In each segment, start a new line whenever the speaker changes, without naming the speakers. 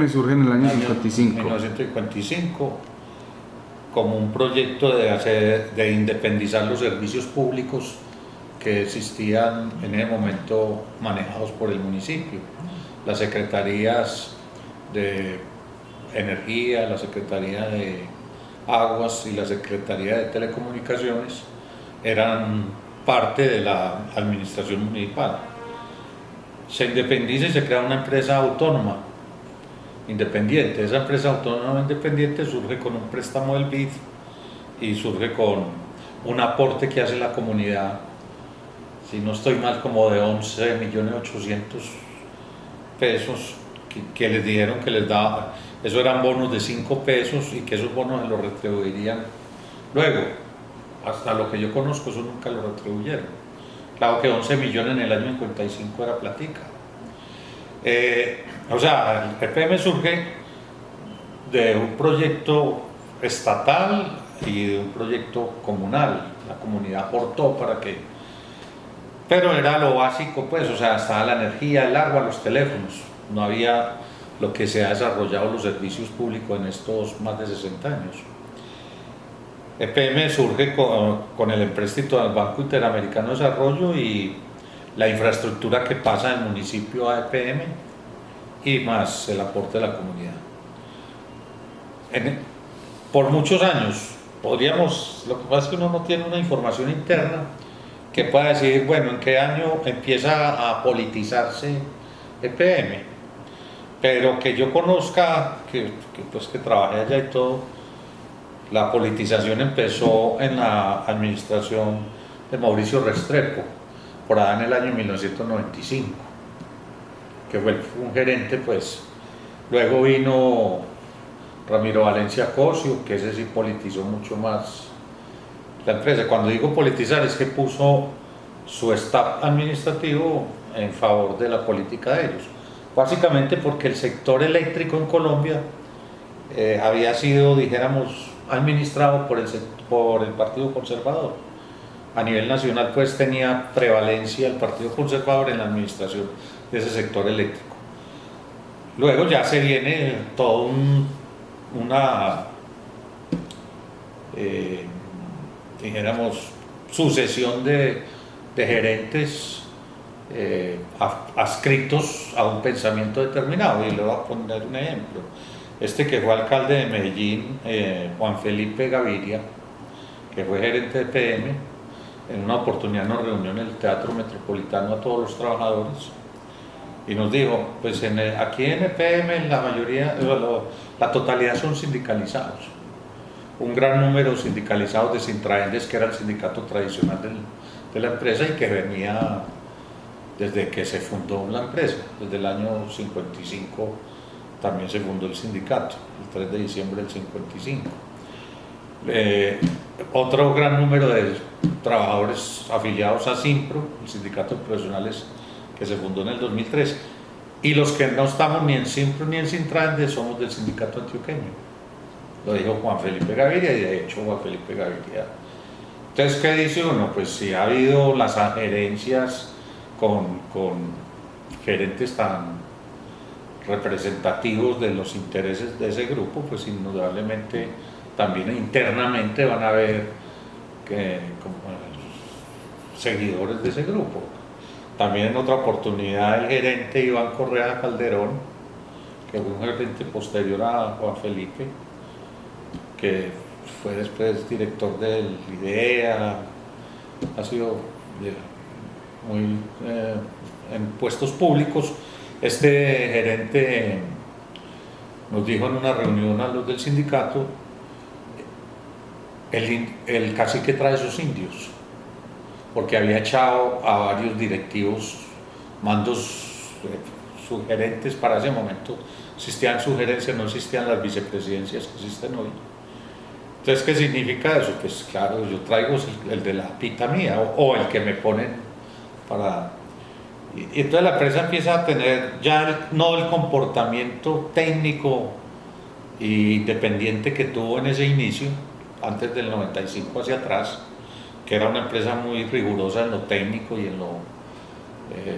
EPM surge en el año 55.
1955, como un proyecto de independizar los servicios públicos que existían en ese momento manejados por el municipio. Las secretarías de energía, la secretaría de aguas y la secretaría de telecomunicaciones eran parte de la administración municipal. Se independiza y se crea una empresa autónoma independiente. Esa empresa autónoma independiente surge con un préstamo del BID y surge con un aporte que hace la comunidad, si no estoy mal, como de 11.800.000 pesos que les dijeron que les daba. Eso eran bonos de 5 pesos y que esos bonos se los retribuirían luego. Hasta lo que yo conozco, eso nunca lo retribuyeron. Claro que 11 millones en el año 55 era platica. O sea, el EPM surge de un proyecto estatal y de un proyecto comunal. La comunidad aportó para que... Pero era lo básico, pues, o sea, estaba la energía, el agua, los teléfonos. No había lo que se ha desarrollado los servicios públicos en estos más de 60 años. EPM surge con el empréstito del Banco Interamericano de Desarrollo y la infraestructura que pasa del municipio a EPM y más el aporte de la comunidad. Por muchos años, lo que pasa es que uno no tiene una información interna que pueda decir, bueno, en qué año empieza a politizarse EPM, pero que yo conozca, que trabajé allá y todo, la politización empezó en la administración de Mauricio Restrepo, por allá en el año 1995, que fue un gerente, pues. Luego vino Ramiro Valencia Cosio, que ese sí politizó mucho más la empresa. Cuando digo politizar es que puso su staff administrativo en favor de la política de ellos, básicamente porque el sector eléctrico en Colombia había sido, dijéramos, administrado por el Partido Conservador. A nivel nacional, pues, tenía prevalencia el Partido Conservador en la administración de ese sector eléctrico. Luego ya se viene toda una dijéramos, sucesión de gerentes adscritos a un pensamiento determinado, y le voy a poner un ejemplo. Este que fue alcalde de Medellín, Juan Felipe Gaviria, que fue gerente de EPM, en una oportunidad nos reunió en el Teatro Metropolitano a todos los trabajadores y nos dijo, pues aquí en EPM la mayoría, la totalidad son sindicalizados. Un gran número sindicalizados de Sintraendes, que era el sindicato tradicional de la empresa y que venía desde que se fundó la empresa, desde el año 55 también se fundó el sindicato, el 3 de diciembre del 55. Otro gran número de trabajadores afiliados a Simpro, el sindicato de profesionales que se fundó en el 2003, y los que no estamos ni en Simpro ni en Sintraendes somos del sindicato antioqueño. Lo dijo Juan Felipe Gaviria, y de hecho Juan Felipe Gaviria. Entonces, ¿qué dice uno? Pues si ha habido las agerencias con gerentes tan representativos de los intereses de ese grupo, pues indudablemente también internamente van a haber seguidores de ese grupo. También en otra oportunidad el gerente Iván Correa Calderón, que fue un gerente posterior a Juan Felipe, que fue después director del IDEA, ha sido muy en puestos públicos. Este gerente nos dijo en una reunión a los del sindicato, el cacique trae sus indios, porque había echado a varios directivos, mandos sugerentes. Para ese momento existían sugerencias, no existían las vicepresidencias que existen hoy. Entonces, ¿qué significa eso? Pues claro, yo traigo el de la pita mía o el que me ponen para... Y entonces la empresa empieza a tener ya no el comportamiento técnico e independiente que tuvo en ese inicio, antes del 95 hacia atrás, que era una empresa muy rigurosa en lo técnico y en lo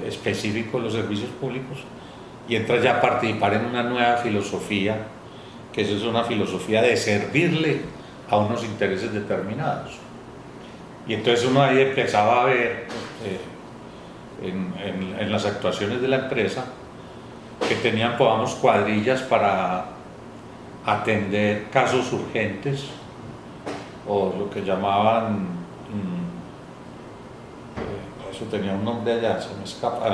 específico de los servicios públicos, y entra ya a participar en una nueva filosofía, que eso es una filosofía de servirle a unos intereses determinados. Y entonces uno ahí empezaba a ver en las actuaciones de la empresa que tenían, pongamos, cuadrillas para atender casos urgentes, o lo que llamaban, eso tenía un nombre allá, se me escapa,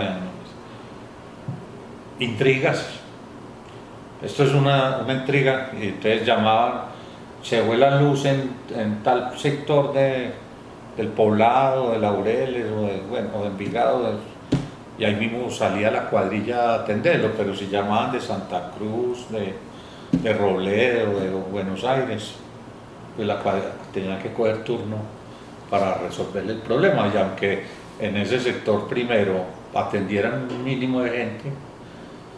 intrigas. Esto es una intriga, y entonces llamaban, se fue la luz en tal sector del Poblado, de Laureles, o de Envigado, y ahí mismo salía la cuadrilla a atenderlo, pero si llamaban de Santa Cruz, de Robledo, de Buenos Aires, pues la cuadrilla tenía que coger turno para resolver el problema, y aunque en ese sector primero atendieran un mínimo de gente,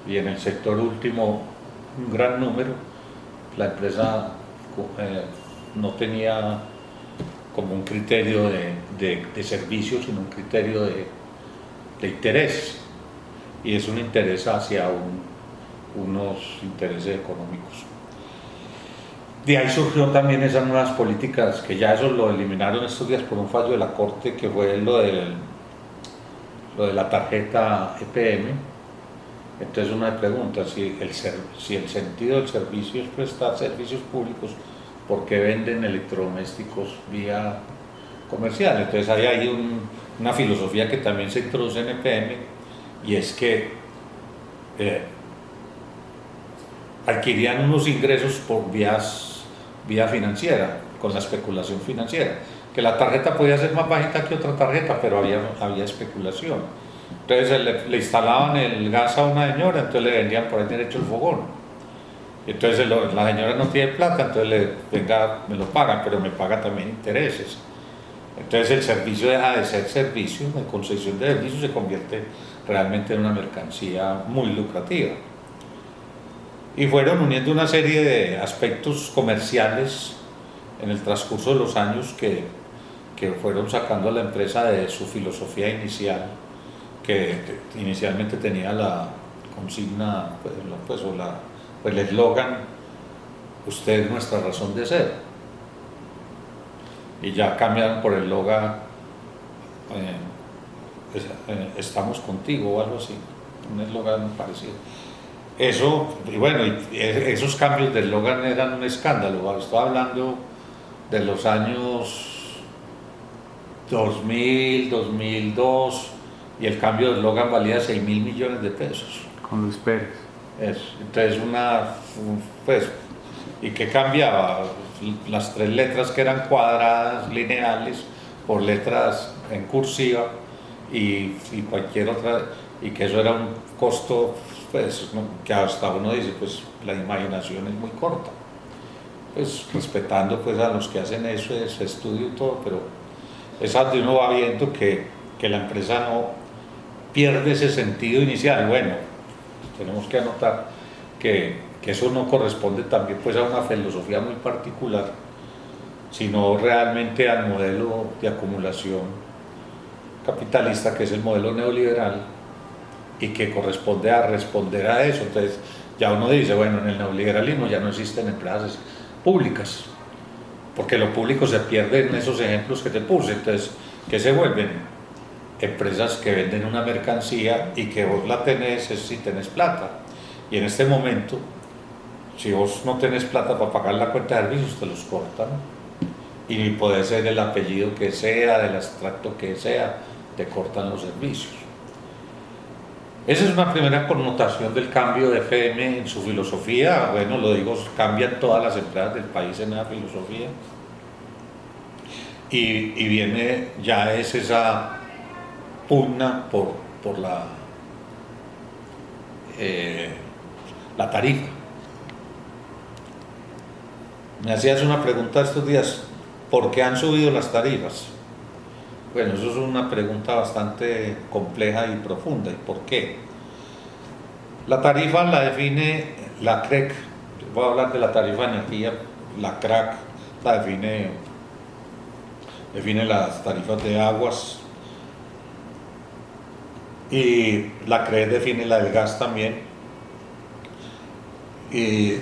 y en el sector último un gran número, la empresa no tenía como un criterio de servicio, sino un criterio de interés, y es un interés hacia unos intereses económicos. De ahí surgió también esas nuevas políticas, que ya eso lo eliminaron estos días por un fallo de la Corte, que fue lo de la tarjeta EPM. Entonces uno se pregunta si el sentido del servicio es prestar servicios públicos, ¿por qué venden electrodomésticos vía comercial? Entonces hay ahí una filosofía que también se introduce en EPM, y es que adquirían unos ingresos por vía financiera, con la especulación financiera, que la tarjeta podía ser más bajita que otra tarjeta, pero había especulación. Entonces le instalaban el gas a una señora, entonces le vendían por ahí derecho el fogón. Entonces la señora no tiene plata, entonces venga, me lo pagan, pero me paga también intereses. Entonces el servicio deja de ser servicio, de concesión de servicio, se convierte realmente en una mercancía muy lucrativa. Y fueron uniendo una serie de aspectos comerciales en el transcurso de los años que fueron sacando a la empresa de su filosofía inicial, que inicialmente tenía la consigna, el eslogan: usted es nuestra razón de ser, y ya cambiaron por el eslogan estamos contigo, o algo así, un eslogan parecido. Eso, y bueno, esos cambios de eslogan eran un escándalo. Estoy hablando de los años 2000, 2002, y el cambio de eslogan valía 6.000 millones de pesos.
Con Luis Pérez.
Entonces ¿y qué cambiaba? Las 3 letras que eran cuadradas, lineales, por letras en cursiva, y cualquier otra, y que eso era un costo, pues, que hasta uno dice, pues la imaginación es muy corta, pues respetando pues a los que hacen eso, ese estudio y todo, pero es donde uno va viendo que la empresa no pierde ese sentido inicial. Bueno, tenemos que anotar que eso no corresponde también pues a una filosofía muy particular, sino realmente al modelo de acumulación capitalista, que es el modelo neoliberal, y que corresponde a responder a eso. Entonces ya uno dice, bueno, en el neoliberalismo ya no existen empresas públicas, porque lo público se pierde en esos ejemplos que te puse. Entonces, ¿qué se vuelven? Empresas que venden una mercancía, y que vos la tenés es si tenés plata, y en este momento, si vos no tenés plata para pagar la cuenta de servicios, te los cortan, y puede ser el apellido que sea, del extracto que sea, te cortan los servicios. Esa es una primera connotación del cambio de EPM en su filosofía. Bueno, lo digo, cambian todas las empresas del país en esa filosofía, y viene ya es esa pugna por la tarifa. Me hacías una pregunta estos días: ¿por qué han subido las tarifas? Bueno, eso es una pregunta bastante compleja y profunda. ¿Y por qué? La tarifa la define la CREC. Voy a hablar de la tarifa de energía. La CRAC la define las tarifas de aguas, y la CREC define la del gas también. y,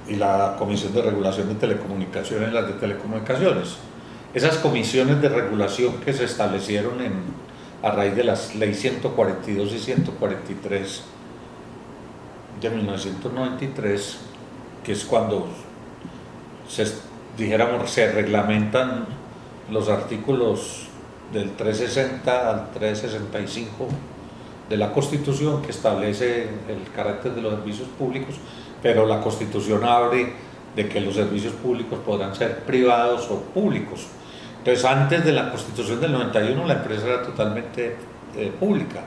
y la Comisión de Regulación de Telecomunicaciones, las de telecomunicaciones. Esas comisiones de regulación que se establecieron a raíz de las leyes 142 y 143 de 1993, que es cuando se reglamentan los artículos del 360 al 365 de la Constitución, que establece el carácter de los servicios públicos, pero la Constitución abre de que los servicios públicos podrán ser privados o públicos. Entonces, antes de la Constitución del 91, la empresa era totalmente pública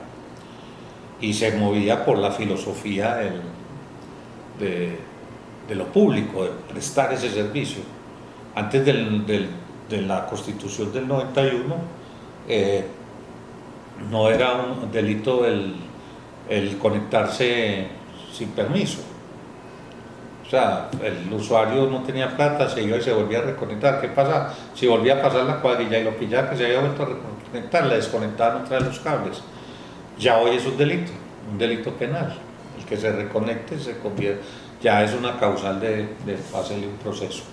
y se movía por la filosofía de lo público, de prestar ese servicio. Antes de la Constitución del 91, no era un delito el conectarse sin permiso. O sea, el usuario no tenía plata, se iba y se volvía a reconectar. ¿Qué pasa? Si volvía a pasar la cuadrilla y lo pillaba que se había vuelto a reconectar, le desconectaban otra vez los cables. Ya hoy es un delito penal. El que se reconecte se convierte, ya es una causal de hacerle un proceso.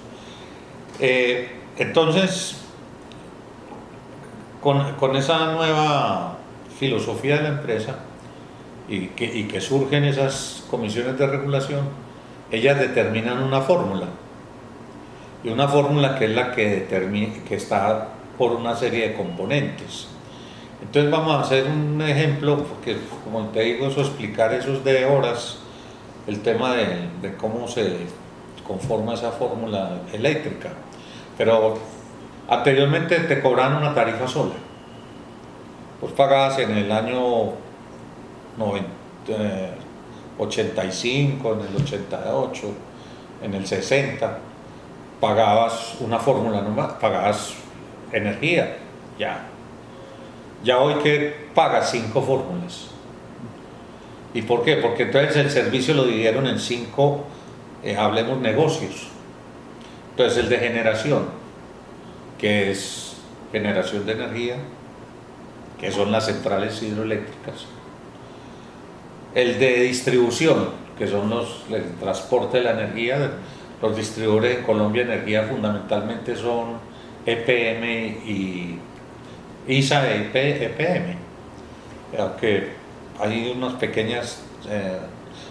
Entonces, con esa nueva filosofía de la empresa y que surgen esas comisiones de regulación, ellas determinan una fórmula, y una fórmula que es la que está por una serie de componentes. Entonces vamos a hacer un ejemplo, porque como te digo, explicar eso es de horas, el tema de cómo se conforma esa fórmula eléctrica. Pero anteriormente te cobraban una tarifa sola. Pues pagabas en el año 85, en el 88, en el 60, pagabas una fórmula nomás, pagabas energía, ya. Ya hoy que pagas 5 fórmulas. ¿Y por qué? Porque entonces el servicio lo dividieron en 5, hablemos negocios. Entonces el de generación, que es generación de energía, que son las centrales hidroeléctricas. El de distribución, que son el transporte de la energía. Los distribuidores en Colombia de energía fundamentalmente son EPM y ISA EPM, aunque hay unas pequeñas,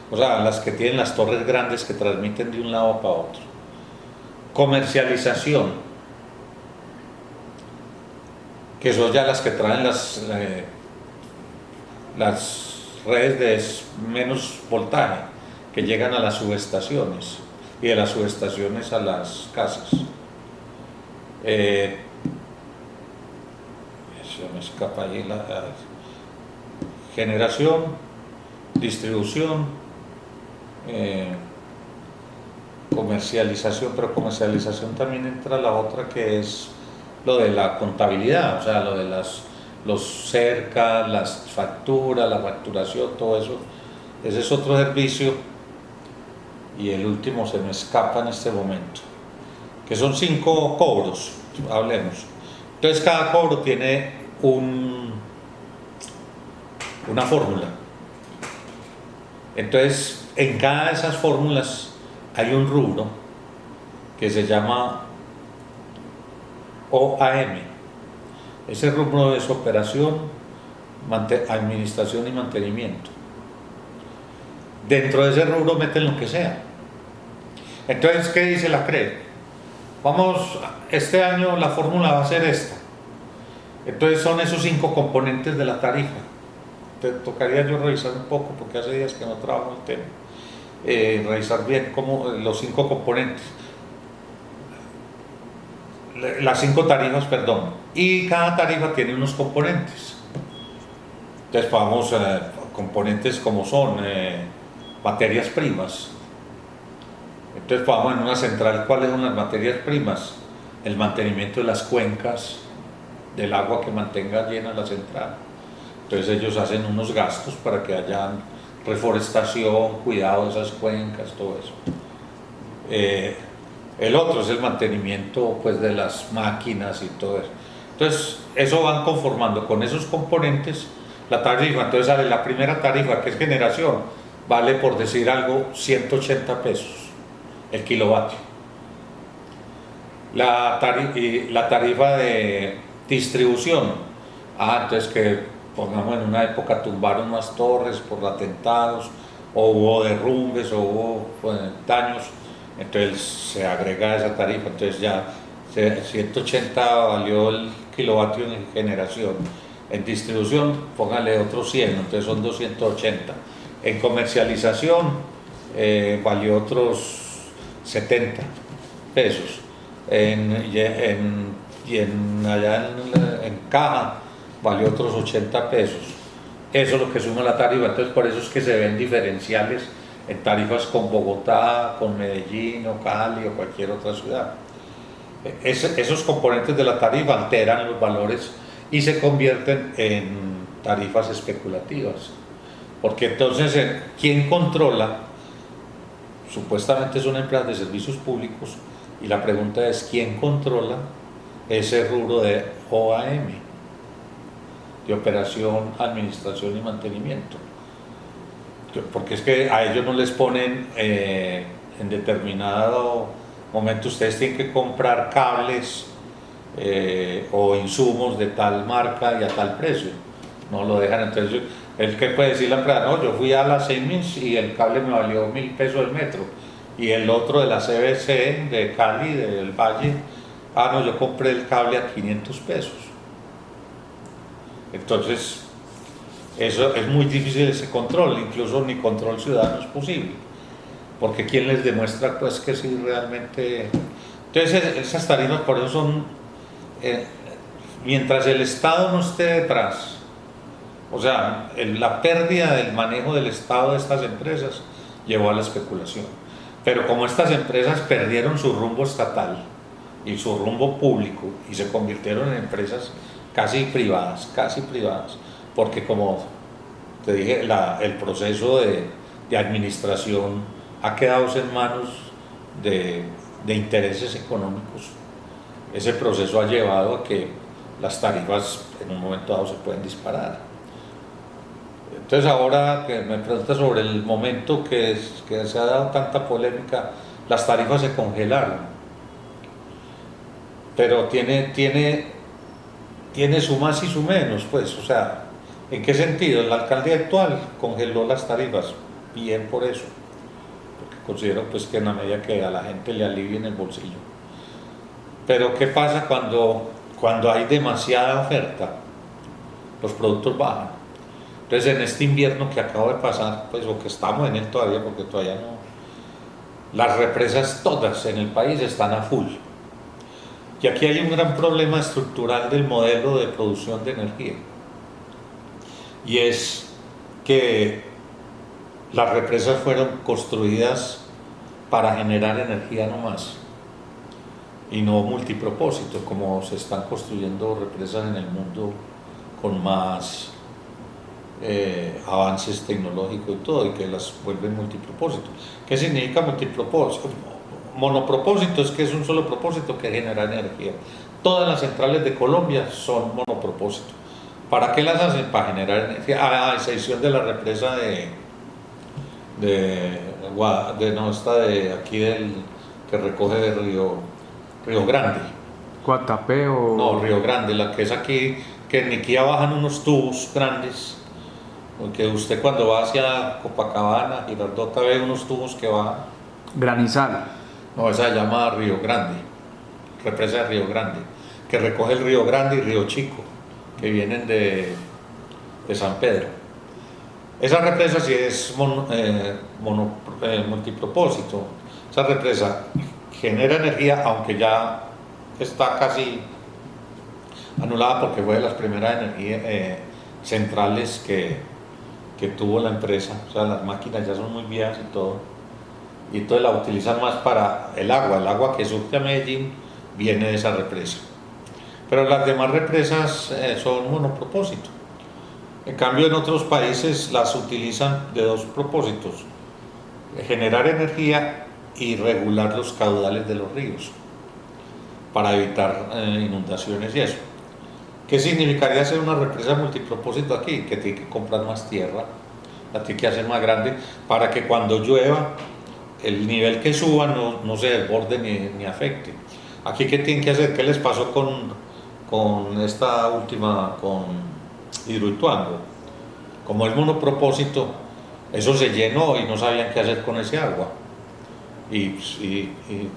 o sea, las que tienen las torres grandes que transmiten de un lado para otro. Comercialización, que son ya las que traen las redes de menos voltaje, que llegan a las subestaciones y de las subestaciones a las casas. Se me escapa ahí la generación, distribución, comercialización, pero comercialización también entra la otra, que es lo de la contabilidad, o sea, lo de los cercas, las facturas, la facturación, todo eso. Ese es otro servicio, y el último se me escapa en este momento, que son 5 cobros, hablemos. Entonces cada cobro tiene una fórmula. Entonces en cada de esas fórmulas hay un rubro que se llama OAM. Ese rubro es operación, administración y mantenimiento. Dentro de ese rubro meten lo que sea. Entonces, ¿qué dice la CRE? Este año la fórmula va a ser esta. Entonces son esos 5 componentes de la tarifa. Te tocaría yo revisar un poco, porque hace días que no trabajo el tema. Revisar bien cómo los 5 componentes. Las 5 tarifas, perdón. Y cada tarifa tiene unos componentes. Entonces vamos componentes como son materias primas. Entonces vamos en una central, ¿cuáles son las materias primas? El mantenimiento de las cuencas del agua que mantenga llena la central. Entonces ellos hacen unos gastos para que haya reforestación, cuidado de esas cuencas, todo eso. El otro es el mantenimiento, pues, de las máquinas y todo eso. Entonces eso van conformando con esos componentes la tarifa. Entonces sale la primera tarifa, que es generación, vale, por decir algo, 180 pesos el kilovatio. La tarifa de distribución, entonces que pongamos en una época tumbaron unas torres por atentados, o hubo derrumbes, o hubo daños, entonces se agrega esa tarifa, entonces ya 180 valió el kilovatio en generación. En distribución, póngale otros 100, entonces son 280. En comercialización, valió otros 70 pesos. Allá en caja, valió otros 80 pesos. Eso es lo que suma la tarifa. Entonces, por eso es que se ven diferenciales en tarifas con Bogotá, con Medellín, o Cali, o cualquier otra ciudad. Esos componentes de la tarifa alteran los valores y se convierten en tarifas especulativas. Porque entonces, ¿quién controla? Supuestamente son empresas de servicios públicos, y la pregunta es, ¿quién controla ese rubro de OAM, de operación, administración y mantenimiento? Porque es que a ellos no les ponen en determinado momento, ustedes tienen que comprar cables o insumos de tal marca y a tal precio, no lo dejan. Entonces el que puede decir la empresa, no, yo fui a la Siemens y el cable me valió 1.000 pesos el metro, y el otro de la CBC de Cali, del Valle, no, yo compré el cable a 500 pesos. Entonces eso es muy difícil, ese control, incluso ni control ciudadano es posible, porque ¿quién les demuestra pues que sí realmente? Entonces esas tarifas por eso son, mientras el Estado no esté detrás, o sea, la pérdida del manejo del Estado de estas empresas llevó a la especulación. Pero como estas empresas perdieron su rumbo estatal y su rumbo público y se convirtieron en empresas casi privadas, porque como te dije, el proceso de administración ha quedado en manos de intereses económicos. Ese proceso ha llevado a que las tarifas en un momento dado se pueden disparar. Entonces ahora que me preguntas sobre el momento que se ha dado tanta polémica, las tarifas se congelaron, pero tiene su más y su menos, pues, o sea, ¿en qué sentido? El alcalde actual congeló las tarifas, bien por eso, porque considero pues que en la medida que a la gente le alivie en el bolsillo. Pero ¿qué pasa cuando hay demasiada oferta? Los productos bajan. Entonces en este invierno que acabo de pasar, pues, o que estamos en él todavía, porque todavía no, las represas todas en el país están a full. Y aquí hay un gran problema estructural del modelo de producción de energía, y es que las represas fueron construidas para generar energía nomás y no multipropósito, como se están construyendo represas en el mundo con más avances tecnológicos y todo, y que las vuelven multipropósito. ¿Qué significa multipropósito? Monopropósito es que es un solo propósito, que genera energía. Todas las centrales de Colombia son monopropósito. ¿Para qué las hacen? Para generar energía, a excepción de la represa de aquí que recoge de Río Grande.
Guatapé o...
No, Río Grande, la que es aquí, que en Niquía bajan unos tubos grandes, porque usted cuando va hacia Copacabana, Girardota, ve unos tubos que van...
Granizal.
No, esa se llama Río Grande, represa de Río Grande, que recoge el Río Grande y Río Chico, que vienen de San Pedro. Esa represa sí es multipropósito. Esa represa genera energía, aunque ya está casi anulada, porque fue de las primeras centrales que tuvo la empresa. O sea, las máquinas ya son muy viejas y todo, y entonces la utilizan más para el agua que surge a Medellín viene de esa represa. Pero las demás represas son monopropósito. En cambio, en otros países las utilizan de dos propósitos: generar energía y regular los caudales de los ríos para evitar inundaciones y eso. ¿Qué significaría hacer una represa multipropósito aquí? Que tiene que comprar más tierra, la tiene que hacer más grande para que cuando llueva el nivel que suba no se desborde ni afecte. Aquí, ¿qué tienen que hacer? ¿Qué les pasó con esta última, con Hidroituango? Como es monopropósito, eso se llenó y no sabían qué hacer con ese agua. Y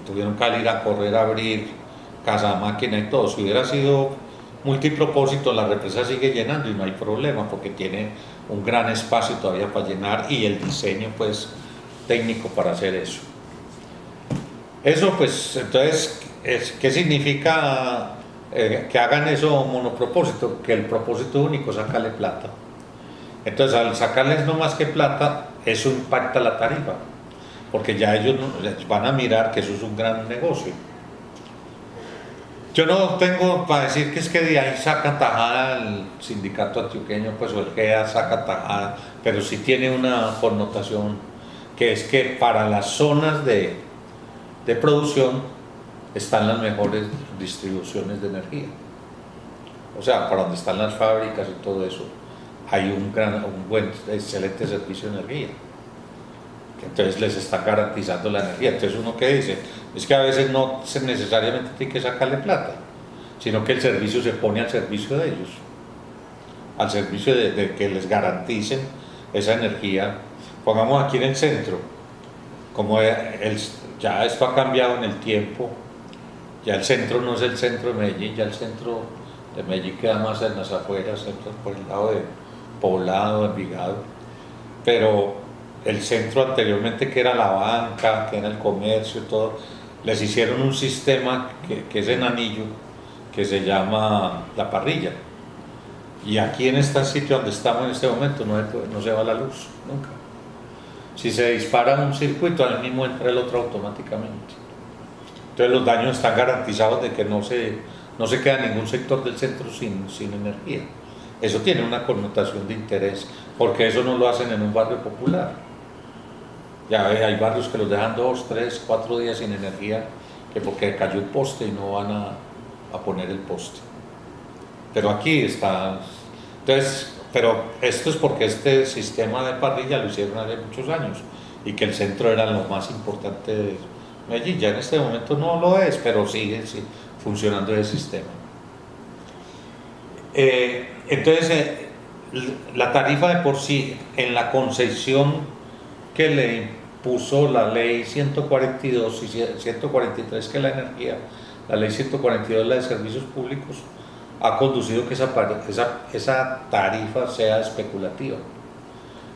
tuvieron que ir a correr a abrir casa máquina y todo. Si hubiera sido multipropósito, la represa sigue llenando y no hay problema porque tiene un gran espacio todavía para llenar y el diseño pues técnico para hacer eso. Eso pues entonces, ¿qué significa que hagan eso monopropósito? Que el propósito único es sacarle plata. Entonces al sacarles no más que plata, eso impacta la tarifa, porque ya ellos van a mirar que eso es un gran negocio. Yo no tengo para decir que es que de ahí saca tajada el sindicato antioqueño, pues o el GEA saca tajada, pero sí tiene una connotación que es que para las zonas de producción están las mejores distribuciones de energía. O sea, para donde están las fábricas y todo eso, hay un buen, excelente servicio de energía. Entonces les está garantizando la energía. Entonces uno que dice, es que a veces no necesariamente tiene que sacarle plata, sino que el servicio se pone al servicio de ellos, al servicio de que les garanticen esa energía. Pongamos aquí en el centro, como ya esto ha cambiado en el tiempo, ya el centro no es el centro de Medellín, ya el centro de Medellín queda más en las afueras, por el lado de Poblado, Envigado, pero el centro anteriormente, que era la banca, que era el comercio, todo, les hicieron un sistema que es en anillo, que se llama la parrilla. Y aquí en este sitio donde estamos en este momento no se va la luz, nunca. Si se dispara un circuito, ahí mismo entra el otro automáticamente. Entonces los daños están garantizados de que no se queda ningún sector del centro sin energía. Eso tiene una connotación de interés, porque eso no lo hacen en un barrio popular. Ya hay barrios que los dejan 2, 3, 4 días sin energía, que porque cayó un poste y no van a poner el poste. Pero aquí está. Entonces, pero esto es porque este sistema de parrilla lo hicieron hace muchos años y que el centro era lo más importante de Medellín. Ya en este momento no lo es, pero sigue funcionando ese sistema. Entonces, la tarifa de por sí, en la concesión que le puso la ley 142 y 143, que es la energía, la ley 142, la de servicios públicos, ha conducido que esa tarifa sea especulativa.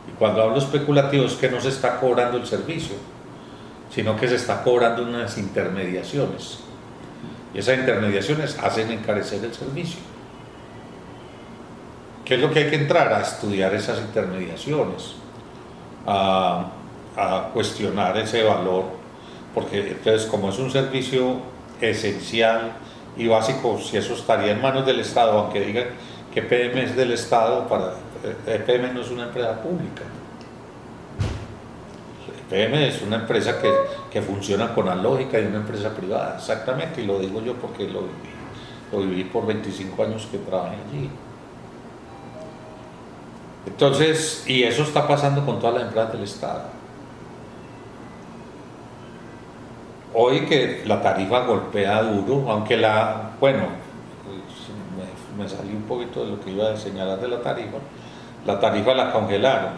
Y cuando hablo especulativo es que no se está cobrando el servicio, sino que se está cobrando unas intermediaciones. Y esas intermediaciones hacen encarecer el servicio. ¿Qué es lo que hay que entrar? A estudiar esas intermediaciones, a cuestionar ese valor, porque entonces como es un servicio esencial y básico, si eso estaría en manos del Estado, aunque digan que EPM es del Estado, EPM no es una empresa pública. EPM es una empresa que funciona con la lógica de una empresa privada, exactamente, y lo digo yo porque lo viví por 25 años que trabajé allí. Entonces, y eso está pasando con todas las empresas del Estado. Hoy que la tarifa golpea duro, aunque me salí un poquito de lo que iba a señalar de la tarifa la congelaron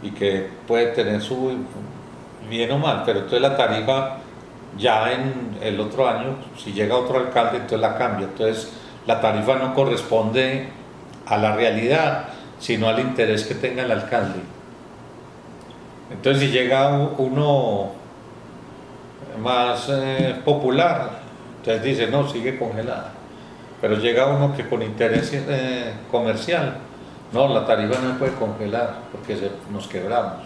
y que puede tener su bien o mal, pero entonces la tarifa ya en el otro año, si llega otro alcalde, entonces la cambia, entonces la tarifa no corresponde a la realidad, sino al interés que tenga el alcalde. Entonces si llega uno más popular, entonces dice no, sigue congelada, pero llega uno que con interés comercial, no, la tarifa no se puede congelar porque nos quebramos,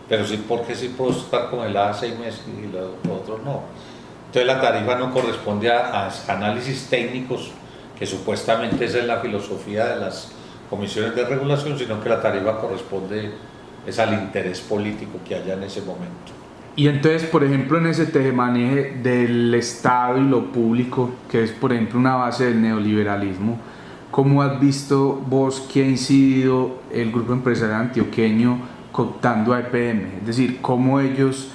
pero sí, porque sí puedo estar congelada 6 meses y lo otro no. Entonces la tarifa no corresponde a análisis técnicos, que supuestamente esa es la filosofía de las comisiones de regulación, sino que la tarifa corresponde es al interés político que haya en ese momento.
Y entonces, por ejemplo, en ese tejemaneje del Estado y lo público, que es, por ejemplo, una base del neoliberalismo, ¿cómo has visto vos que ha incidido el grupo empresarial antioqueño cooptando a EPM? Es decir, cómo ellos,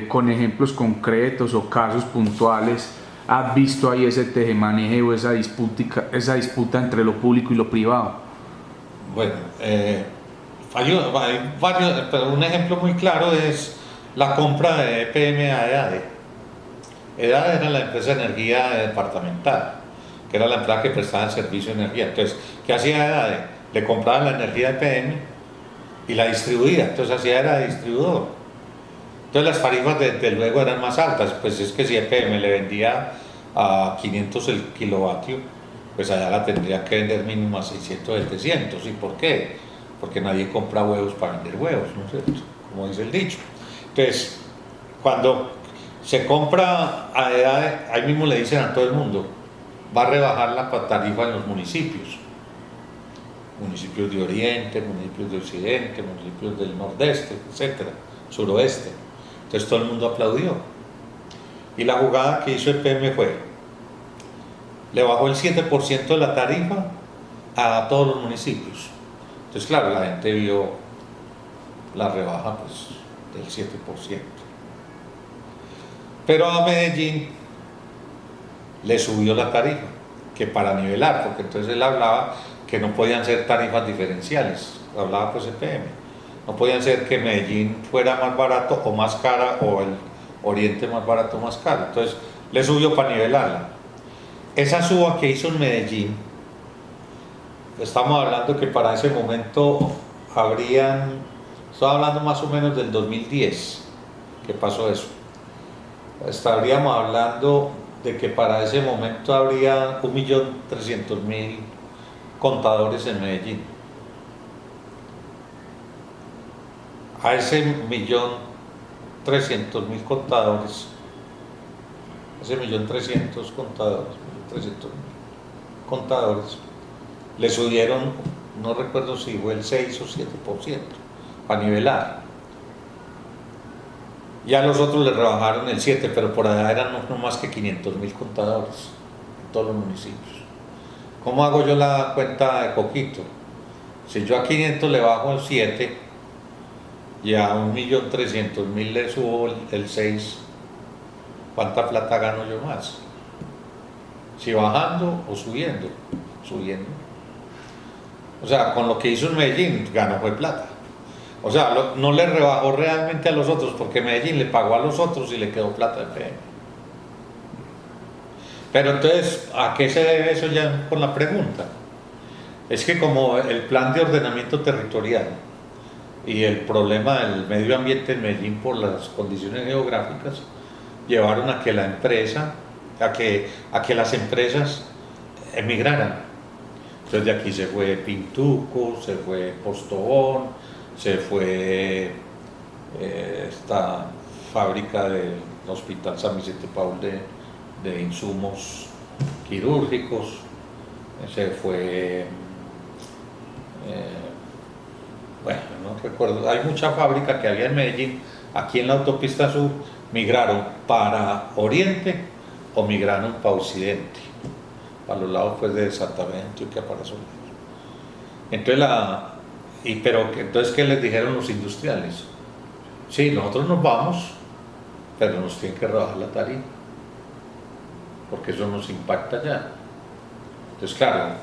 con ejemplos concretos o casos puntuales, has visto ahí ese tejemaneje o esa disputa entre lo público y lo privado.
Bueno, hay varios, pero un ejemplo muy claro es la compra de EPM a EADE. EADE era la empresa de energía departamental, que era la empresa que prestaba el servicio de energía. Entonces, ¿qué hacía EADE? Le compraba la energía de EPM y la distribuía, entonces hacía era distribuidor. Entonces las tarifas desde luego eran más altas, pues es que si EPM le vendía a 500 el kilovatio, pues allá la tendría que vender mínimo a 600, 700. ¿Y por qué? Porque nadie compra huevos para vender huevos, ¿no es cierto? Como dice el dicho. Entonces, cuando se compra a edad, ahí mismo le dicen a todo el mundo, va a rebajar la tarifa en los municipios. Municipios de Oriente, municipios de Occidente, municipios del Nordeste, etcétera, Suroeste. Entonces todo el mundo aplaudió. Y la jugada que hizo EPM fue, le bajó el 7% de la tarifa a todos los municipios. Entonces, claro, la gente vio la rebaja pues, del 7%. Pero a Medellín le subió la tarifa, que para nivelar, porque entonces él hablaba que no podían ser tarifas diferenciales, hablaba pues EPM. No podían ser que Medellín fuera más barato o más cara o el Oriente más barato o más caro. Entonces le subió para nivelarla. Esa suba que hizo en Medellín, estamos hablando que para ese momento estaba hablando más o menos del 2010, que pasó eso. Estaríamos hablando de que para ese momento habría 1.300.000 contadores en Medellín. A ese 1.300.000 contadores, ese 1.300.000 contadores, le subieron, no recuerdo si fue el 6 o 7%, para nivelar. Y a los otros le rebajaron el 7%, pero por allá eran no más que 500.000 contadores en todos los municipios. ¿Cómo hago yo la cuenta de poquito? Si yo a 500 le bajo el 7 y a 1.300.000 le subo el 6, ¿cuánta plata gano yo más? Si bajando o subiendo, subiendo. O sea, con lo que hizo en Medellín, ganó fue plata. O sea, no le rebajó realmente a los otros, porque Medellín le pagó a los otros y le quedó plata de PM. Pero entonces, ¿a qué se debe eso ya con la pregunta? Es que como el plan de ordenamiento territorial y el problema del medio ambiente en Medellín por las condiciones geográficas llevaron a que la empresa, a que las empresas emigraran. Entonces de aquí se fue Pintuco, se fue Postobón, se fue esta fábrica del Hospital San Vicente Paul de insumos quirúrgicos, se fue, bueno, no recuerdo, hay mucha fábrica que había en Medellín, aquí en la autopista sur, migraron para Oriente o migraron para Occidente, para los lados pues de Santa Fe, Antioquia, para esos lados. Entonces entonces, ¿qué les dijeron los industriales? Sí, nosotros nos vamos, pero nos tienen que rebajar la tarifa, porque eso nos impacta ya. Entonces, claro,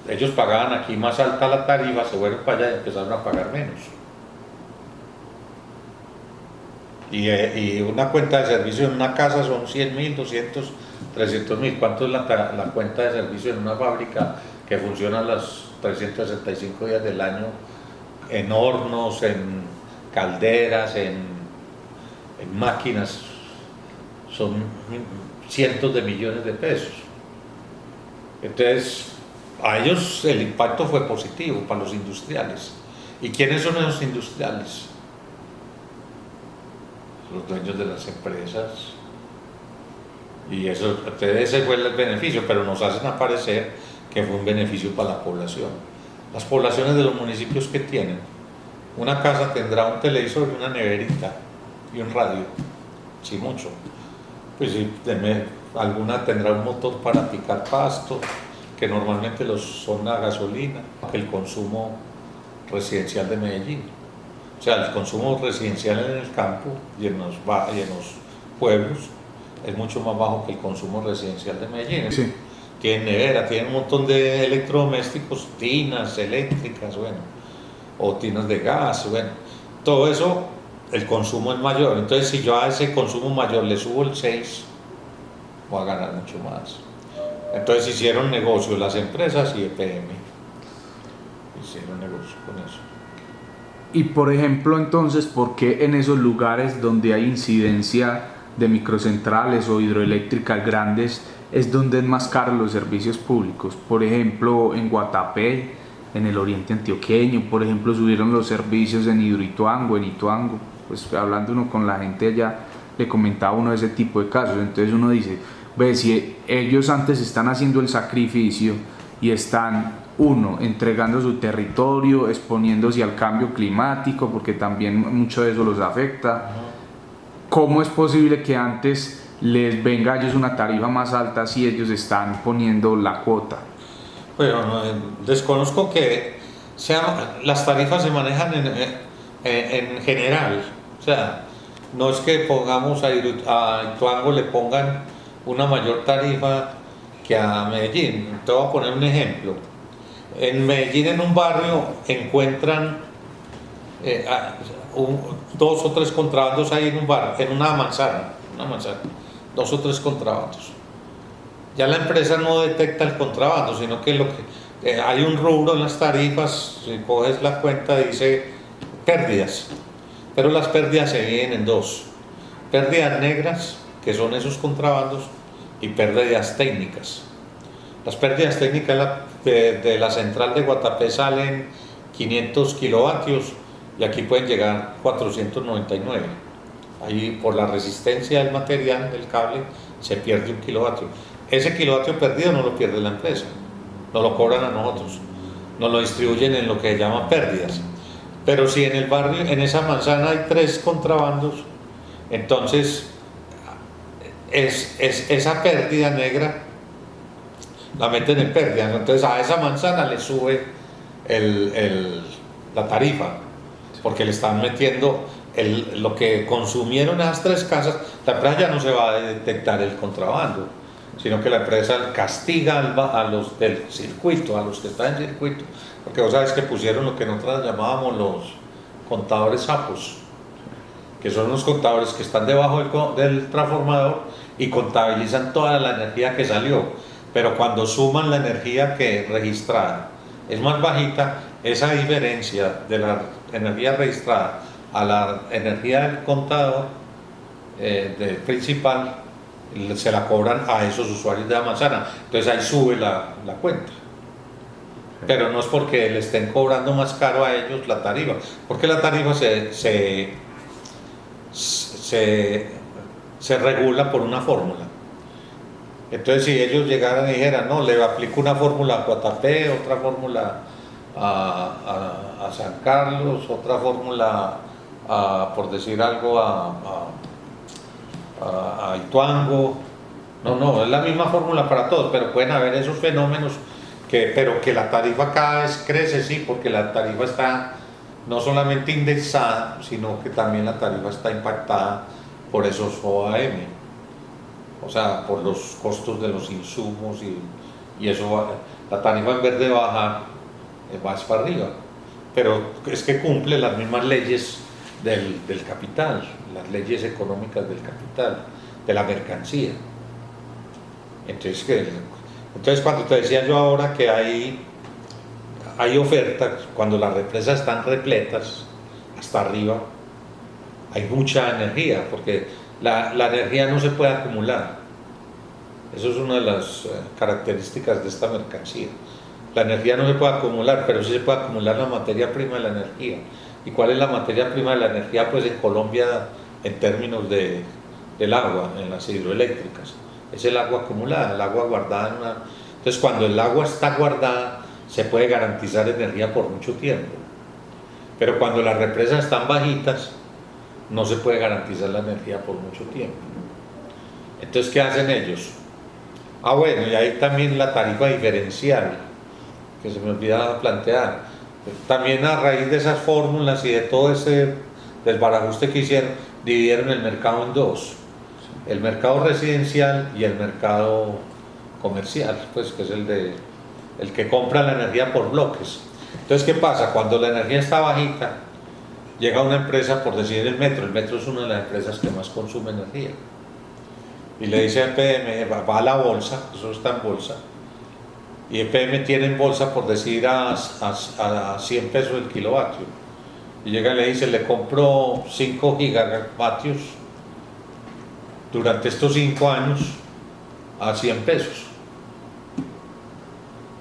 ellos pagaban aquí más alta la tarifa, se fueron para allá y empezaron a pagar menos. Y una cuenta de servicio en una casa son 100.000, 200, 300.000. ¿Cuánto es la cuenta de servicio en una fábrica que funciona los 365 días del año? En hornos, en calderas, en máquinas, son cientos de millones de pesos. Entonces, a ellos el impacto fue positivo para los industriales. ¿Y quiénes son esos industriales? Los dueños de las empresas. Y ese fue el beneficio, pero nos hacen aparecer que fue un beneficio para la población. Las poblaciones de los municipios que tienen, una casa tendrá un televisor y una neverita y un radio, sí mucho. Pues sí, alguna tendrá un motor para picar pasto, que normalmente son a gasolina, el consumo residencial de Medellín. O sea, el consumo residencial en el campo y en los pueblos es mucho más bajo que el consumo residencial de Medellín.
Sí.
Tienen nevera, tienen un montón de electrodomésticos, tinas eléctricas, bueno, o tinas de gas, bueno, todo eso, el consumo es mayor. Entonces, si yo a ese consumo mayor le subo el 6, voy a ganar mucho más. Entonces hicieron negocio las empresas y EPM. Hicieron negocio con eso.
Y por ejemplo, entonces, ¿por qué en esos lugares donde hay incidencia de microcentrales o hidroeléctricas grandes es donde es más caro los servicios públicos? Por ejemplo, en Guatapé, en el oriente antioqueño, por ejemplo, subieron los servicios en Hidroituango, en Ituango. Pues hablando uno con la gente allá, le comentaba uno de ese tipo de casos. Entonces uno dice, ve, si ellos antes están haciendo el sacrificio y están, uno, entregando su territorio, exponiéndose al cambio climático, porque también mucho de eso los afecta, ¿cómo es posible que antes les venga a ellos una tarifa más alta si ellos están poniendo la cuota?
Bueno, no, desconozco que las tarifas se manejan en general. O sea, no es que pongamos a Ituango le pongan una mayor tarifa que a Medellín. Te voy a poner un ejemplo. En Medellín, en un barrio, encuentran 2 o 3 contrabandos ahí en un bar, en una manzana, 2 o 3 contrabandos. Ya la empresa no detecta el contrabando, sino que hay un rubro en las tarifas, si coges la cuenta dice pérdidas, pero las pérdidas se dividen en 2: pérdidas negras, que son esos contrabandos, y pérdidas técnicas. Las pérdidas técnicas de la central de Guatapé salen 500 kilovatios y aquí pueden llegar 499. Ahí, por la resistencia del material del cable, se pierde 1 kilovatio. Ese kilovatio perdido no lo pierde la empresa, nos lo cobran a nosotros, nos lo distribuyen en lo que se llama pérdidas. Pero si en el barrio, en esa manzana hay 3 contrabandos, entonces esa pérdida negra la meten en pérdida. Entonces a esa manzana le sube la tarifa, porque le están metiendo lo que consumieron esas 3 casas. La empresa ya no se va a detectar el contrabando, sino que la empresa castiga a los del circuito, a los que están en circuito, porque vos sabes que pusieron lo que nosotros llamábamos los contadores sapos, que son los contadores que están debajo del transformador y contabilizan toda la energía que salió, pero cuando suman la energía que registrada es más bajita, esa diferencia de la energía registrada a la energía del contador del principal se la cobran a esos usuarios de la manzana. Entonces ahí sube la cuenta, pero no es porque le estén cobrando más caro a ellos la tarifa, porque la tarifa se regula por una fórmula. Entonces si ellos llegaran y dijeran, no, le aplico una fórmula a Guatapé, otra fórmula a San Carlos, otra fórmula por decir algo a Ituango, no, es la misma fórmula para todos, pero pueden haber esos fenómenos pero que la tarifa cada vez crece, sí, porque la tarifa está no solamente indexada, sino que también la tarifa está impactada por esos OAM, o sea, por los costos de los insumos y eso, la tarifa en vez de bajar, va para arriba, pero es que cumple las mismas leyes del capital, las leyes económicas del capital, de la mercancía. Entonces cuando te decía yo ahora que hay ofertas, cuando las represas están repletas hasta arriba, hay mucha energía, porque la energía no se puede acumular. Eso es una de las características de esta mercancía. La energía no se puede acumular, pero sí se puede acumular la materia prima de la energía. ¿Y cuál es la materia prima de la energía? Pues en Colombia, en términos del agua, en las hidroeléctricas, es el agua acumulada, el agua guardada en una... Entonces cuando el agua está guardada, se puede garantizar energía por mucho tiempo. Pero cuando las represas están bajitas, no se puede garantizar la energía por mucho tiempo. Entonces, ¿qué hacen ellos? Ah, bueno, y hay también la tarifa diferencial, que se me olvidaba plantear. También a raíz de esas fórmulas y de todo ese desbarajuste que hicieron, dividieron el mercado en dos: el mercado residencial y el mercado comercial, pues que es el que compra la energía por bloques. Entonces, ¿qué pasa? Cuando la energía está bajita, llega una empresa, por decir el Metro es una de las empresas que más consume energía, y le dice a EPM, va a la bolsa, eso está en bolsa, y EPM tiene en bolsa, por decir, a 100 pesos el kilovatio, y llega y le dice, le compro 5 gigavatios durante estos 5 años a 100 pesos.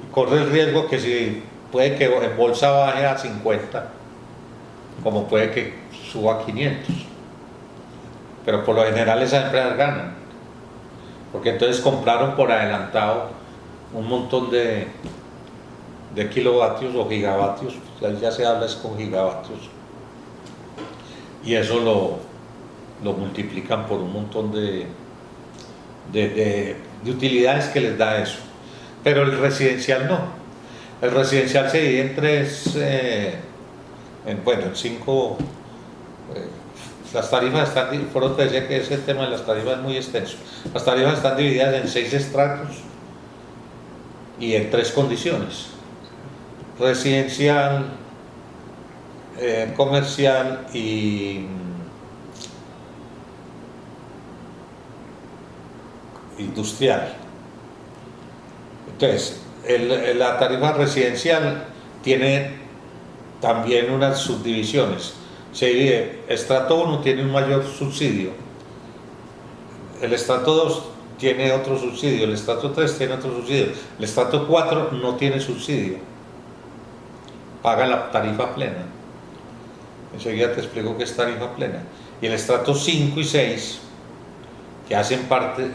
Y corre el riesgo que si puede que en bolsa baje a 50, como puede que suba a 500. Pero por lo general esas empresas ganan, porque entonces compraron por adelantado un montón de kilovatios o gigavatios, ya se habla es con gigavatios, y eso lo multiplican por un montón de utilidades que les da eso. Pero el residencial no. El residencial se divide en tres, en 5. Las tarifas están, por otro decía que ese tema de las tarifas es muy extenso. Las tarifas están divididas en 6 estratos y en 3 condiciones: residencial, comercial y industrial. Entonces, la tarifa residencial tiene también unas subdivisiones. Se divide: estrato 1 tiene un mayor subsidio, el estrato 2 tiene otro subsidio, el estrato 3 tiene otro subsidio, el estrato 4 no tiene subsidio, paga la tarifa plena. Enseguida te explico qué es tarifa plena. Y el estrato 5 y 6, que hacen parte,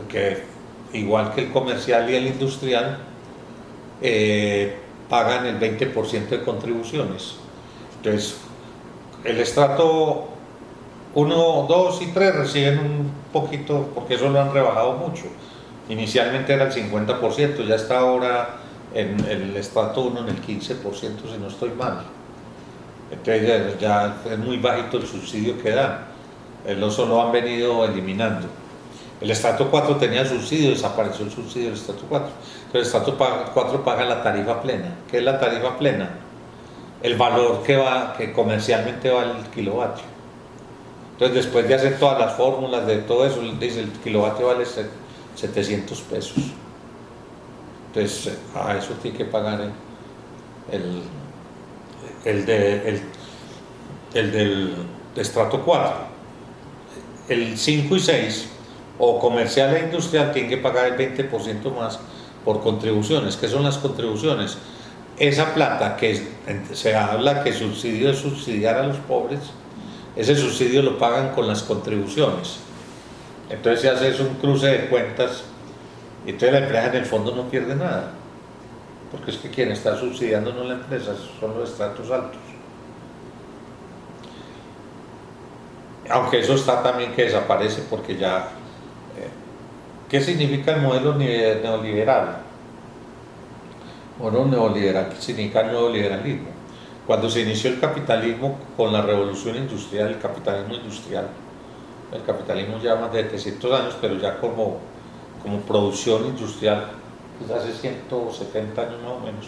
que igual que el comercial y el industrial, pagan el 20% de contribuciones. Entonces, el estrato 1, 2 y 3 reciben un poquito, porque eso lo han rebajado mucho. Inicialmente era el 50%, ya está ahora en el estrato 1 en el 15%, si no estoy mal. Entonces ya es muy bajito el subsidio que dan. Eso lo han venido eliminando. El estrato 4 tenía subsidio, desapareció el subsidio del estrato 4. Entonces el estrato 4 paga la tarifa plena. ¿Qué es la tarifa plena? El valor que comercialmente vale el kilovatio. Entonces, después de hacer todas las fórmulas de todo eso, dice el kilovatio vale 700 pesos. Entonces, a eso tiene que pagar el del estrato 4. El 5 y 6, o comercial e industrial, tienen que pagar el 20% más por contribuciones. ¿Qué son las contribuciones? Esa plata que se habla que subsidio es subsidiar a los pobres, ese subsidio lo pagan con las contribuciones. Entonces se hace un cruce de cuentas y entonces la empresa en el fondo no pierde nada, porque es que quien está subsidiando no la empresa, son los estratos altos. Aunque eso está también que desaparece, porque ya... ¿Qué significa el modelo neoliberal? Bueno, neoliberal significa nuevo liberalismo. Cuando se inició el capitalismo con la revolución industrial, el capitalismo lleva más de 700 años, pero ya como producción industrial, pues hace 170 años más o menos,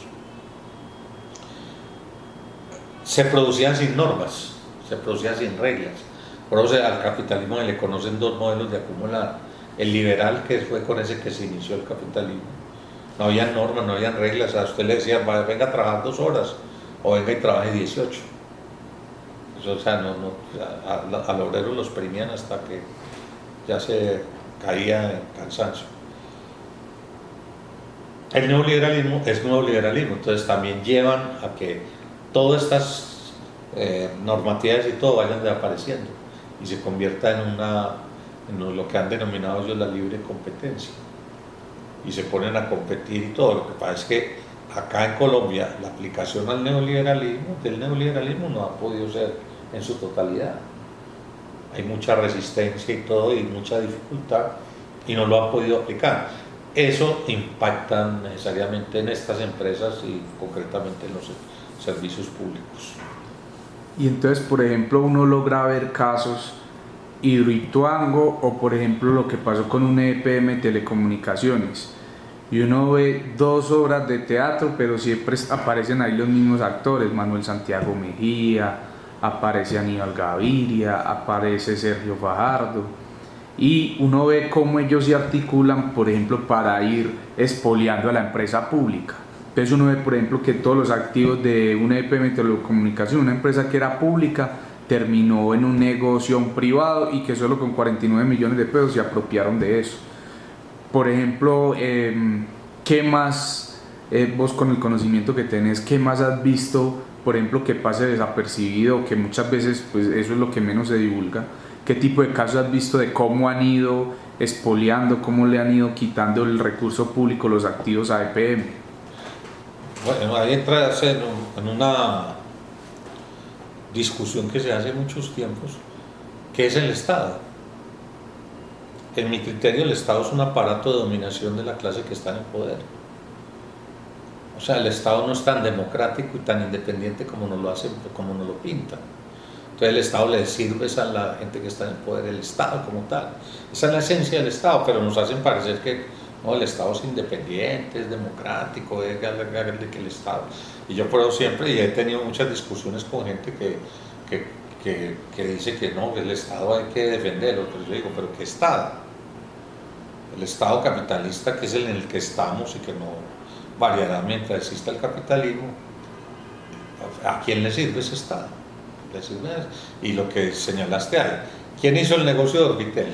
se producían sin normas, se producían sin reglas. Por eso al capitalismo se le conocen dos modelos de acumular: el liberal, que fue con ese que se inició el capitalismo. No había normas, no había reglas. A usted le decían, venga a trabajar 2 horas, o venga y trabaje 18. Eso, o sea, al obrero los premian hasta que ya se caía en cansancio. El neoliberalismo es nuevo liberalismo, entonces también llevan a que todas estas normativas y todo vayan desapareciendo y se convierta en lo que han denominado ellos la libre competencia, y se ponen a competir y todo. Lo que pasa es que acá en Colombia la aplicación del neoliberalismo no ha podido ser en su totalidad. Hay mucha resistencia y todo, y mucha dificultad, y no lo han podido aplicar. Eso impacta necesariamente en estas empresas y concretamente en los servicios públicos.
Y entonces, por ejemplo, uno logra ver casos Hidroituango o por ejemplo lo que pasó con un EPM Telecomunicaciones, y uno ve 2 horas de teatro, pero siempre aparecen ahí los mismos actores: Manuel Santiago Mejía, aparece Aníbal Gaviria, aparece Sergio Fajardo, y uno ve cómo ellos se articulan, por ejemplo, para ir expoliando a la empresa pública. Entonces uno ve, por ejemplo, que todos los activos de una EPM Telecomunicación, una empresa que era pública, terminó en un negocio privado, y que solo con 49 millones de pesos se apropiaron de eso. Por ejemplo, ¿qué más, vos con el conocimiento que tenés, qué más has visto, por ejemplo, que pase desapercibido, que muchas veces pues eso es lo que menos se divulga? ¿Qué tipo de casos has visto de cómo han ido expoliando, cómo le han ido quitando el recurso público, los activos a EPM?
Bueno, ahí entras en una discusión que se hace muchos tiempos, que es el Estado. En mi criterio, el Estado es un aparato de dominación de la clase que está en el poder. O sea, el Estado no es tan democrático y tan independiente como nos lo hacen, como nos lo pintan. Entonces el Estado le sirve a la gente que está en el poder, el Estado como tal. Esa es la esencia del Estado, pero nos hacen parecer que no, el Estado es independiente, es democrático, es que el Estado. Y yo por eso siempre, y he tenido muchas discusiones con gente que dice que no, que el Estado hay que defenderlo, pero yo digo, ¿pero qué Estado? El Estado capitalista, que es el en el que estamos y que no variará mientras exista el capitalismo. ¿A quién le sirve ese Estado? ¿Le sirve? Y lo que señalaste ahí, ¿quién hizo el negocio de Orbitel?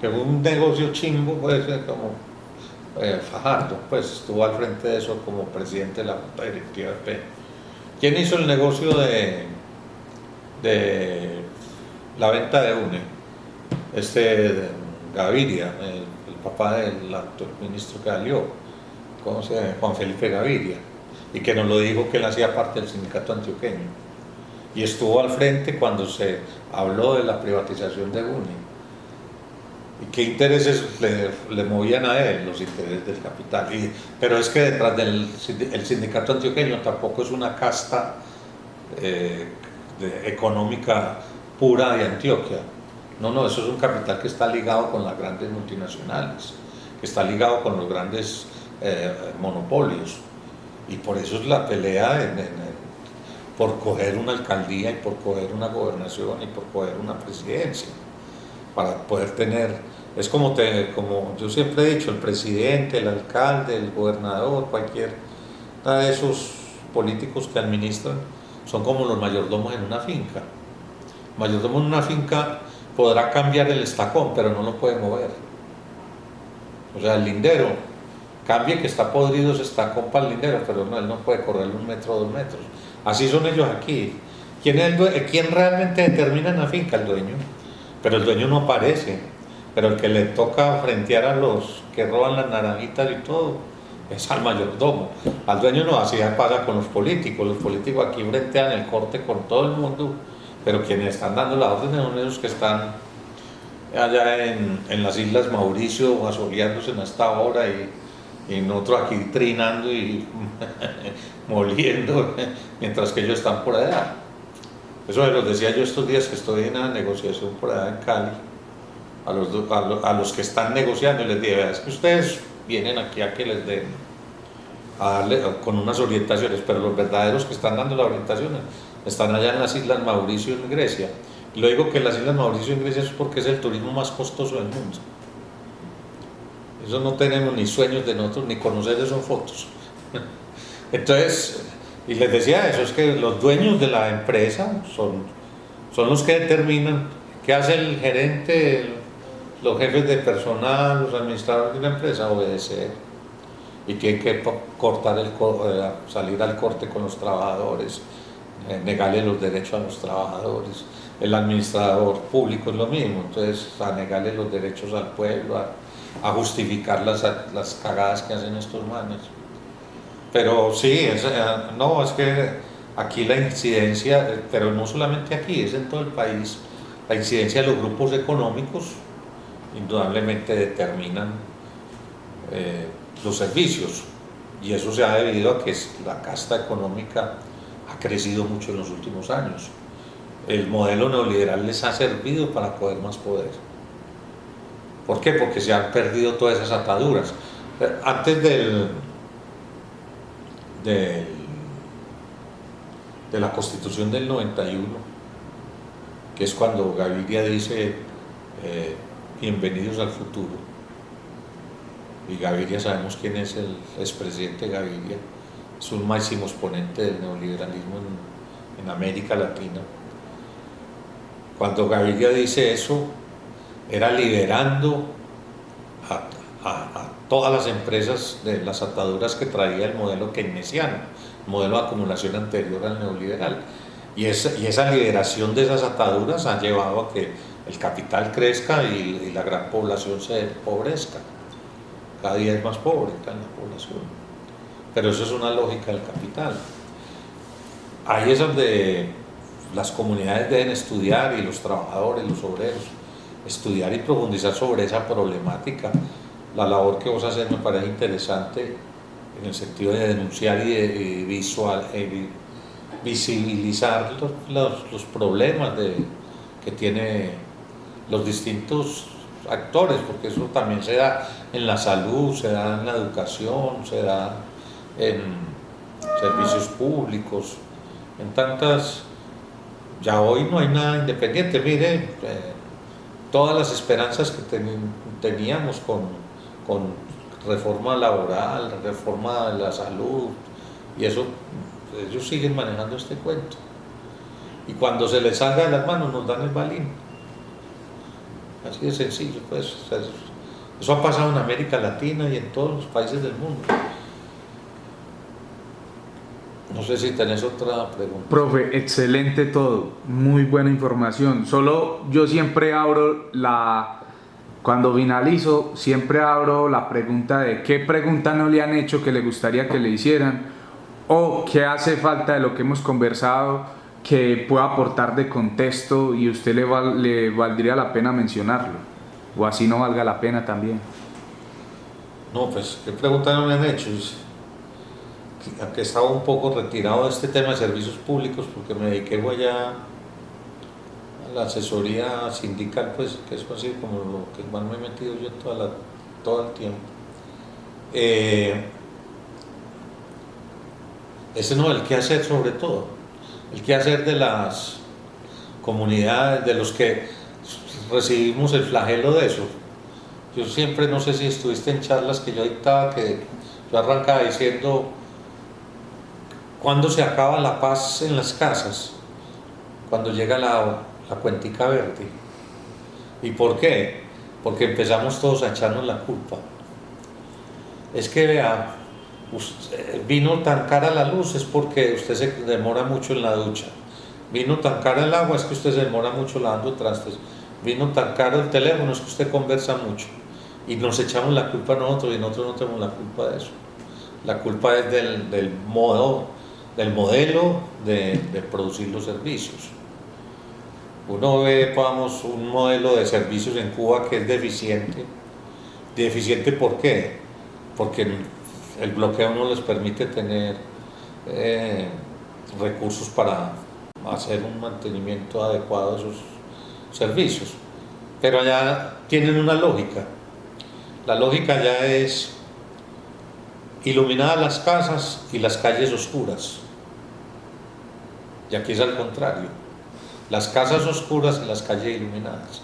Que fue un negocio chimbo, pues, como Fajardo, pues estuvo al frente de eso como presidente de la Junta Directiva de P. ¿Quién hizo el negocio de la venta de UNE? Gaviria, el papá del actual ministro que salió, ¿cómo se llama? Juan Felipe Gaviria, y que nos lo dijo que él hacía parte del sindicato antioqueño, y estuvo al frente cuando se habló de la privatización de UNE. ¿Y qué intereses le movían a él? Los intereses del capital. Pero es que detrás del el sindicato antioqueño tampoco es una casta económica pura de Antioquia. No, eso es un capital que está ligado con las grandes multinacionales, que está ligado con los grandes monopolios. Y por eso es la pelea por coger una alcaldía y por coger una gobernación y por coger una presidencia, para poder tener, es como yo siempre he dicho, el presidente, el alcalde, el gobernador, cualquiera de esos políticos que administran, son como los mayordomos en una finca. El mayordomo en una finca podrá cambiar el estacón, pero no lo puede mover. O sea, el lindero, cambie que está podrido ese estacón para el lindero, pero no, él no puede correr 1 metro o 2 metros. Así son ellos aquí. ¿Quién realmente determina en la finca? El dueño. Pero el dueño no aparece. Pero el que le toca frentear a los que roban las naranjitas y todo es al mayordomo. Al dueño no, así pasa con los políticos. Los políticos aquí frentean el corte con todo el mundo, pero quienes están dando las órdenes son esos que están allá en las Islas Mauricio asoleándose en esta hora, y nosotros aquí trinando y moliendo, mientras que ellos están por allá. Eso les decía yo estos días que estoy en una negociación por allá en Cali, a los que están negociando, y les dije, es que ustedes vienen aquí a que les den, a darle con unas orientaciones, pero los verdaderos que están dando las orientaciones están allá en las Islas Mauricio en Grecia. Y lo digo que las Islas Mauricio en Grecia es porque es el turismo más costoso del mundo. Eso no tenemos ni sueños de nosotros, ni conocer esas fotos. Entonces, y les decía eso, es que los dueños de la empresa son los que determinan qué hace el gerente, los jefes de personal, los administradores de la empresa, obedecer. Y tienen que salir al corte con los trabajadores, negarle los derechos a los trabajadores. El administrador público es lo mismo, entonces a negarle los derechos al pueblo, a justificar las cagadas que hacen estos manes. Pero sí, es que aquí la incidencia, pero no solamente aquí, es en todo el país, la incidencia de los grupos económicos indudablemente determinan los servicios, y eso se ha debido a que la casta económica ha crecido mucho en los últimos años. El modelo neoliberal les ha servido para coger más poder. ¿Por qué? Porque se han perdido todas esas ataduras. Antes de la Constitución del 91, que es cuando Gaviria dice bienvenidos al futuro, y Gaviria, sabemos quién es el expresidente Gaviria, es un máximo exponente del neoliberalismo en América Latina. Cuando Gaviria dice eso, era liberando a todas las empresas de las ataduras que traía el modelo keynesiano, el modelo de acumulación anterior al neoliberal. Y esa liberación de esas ataduras ha llevado a que el capital crezca y la gran población se empobrezca. Cada día es más pobre la población. Pero eso es una lógica del capital. Ahí es donde las comunidades deben estudiar, y los trabajadores, los obreros, estudiar y profundizar sobre esa problemática. La labor que vos haces me parece interesante en el sentido de denunciar y de visibilizar los problemas que tiene los distintos actores, porque eso también se da en la salud, se da en la educación, se da en servicios públicos, en tantas. Ya hoy no hay nada independiente. Mire, todas las esperanzas que teníamos con reforma laboral, reforma de la salud, y eso, ellos siguen manejando este cuento. Y cuando se les salga de las manos nos dan el balín. Así de sencillo, pues. Eso ha pasado en América Latina y en todos los países del mundo. No sé si tenés otra pregunta.
Profe, excelente todo, muy buena información. Solo yo siempre cuando finalizo, siempre abro la pregunta de qué pregunta no le han hecho que le gustaría que le hicieran, o qué hace falta de lo que hemos conversado que pueda aportar de contexto y usted le valdría la pena mencionarlo, o así no valga la pena también.
No, pues, ¿qué pregunta no me han hecho? Aunque estaba un poco retirado de este tema de servicios públicos, porque me dediqué ya a la asesoría sindical, pues, que es así como lo que más me he metido yo todo el tiempo. Ese no, el qué hacer sobre todo, el qué hacer de las comunidades, de los que recibimos el flagelo de eso. Yo siempre, no sé si estuviste en charlas que yo dictaba, que yo arrancaba diciendo: ¿cuándo se acaba la paz en las casas? Cuando llega la cuentica verde. ¿Y por qué? Porque empezamos todos a echarnos la culpa. Es que vea, vino tan cara la luz, es porque usted se demora mucho en la ducha. Vino tan cara el agua, es que usted se demora mucho lavando trastes. Vino tan caro el teléfono, es que usted conversa mucho. Y nos echamos la culpa a nosotros, y nosotros no tenemos la culpa de eso. La culpa es del modelo de producir los servicios. Uno ve, vamos, un modelo de servicios en Cuba que es deficiente. ¿Deficiente por qué? Porque el bloqueo no les permite tener recursos para hacer un mantenimiento adecuado de esos servicios. Pero allá tienen una lógica. La lógica ya es iluminadas las casas y las calles oscuras. Y aquí es al contrario, las casas oscuras y las calles iluminadas.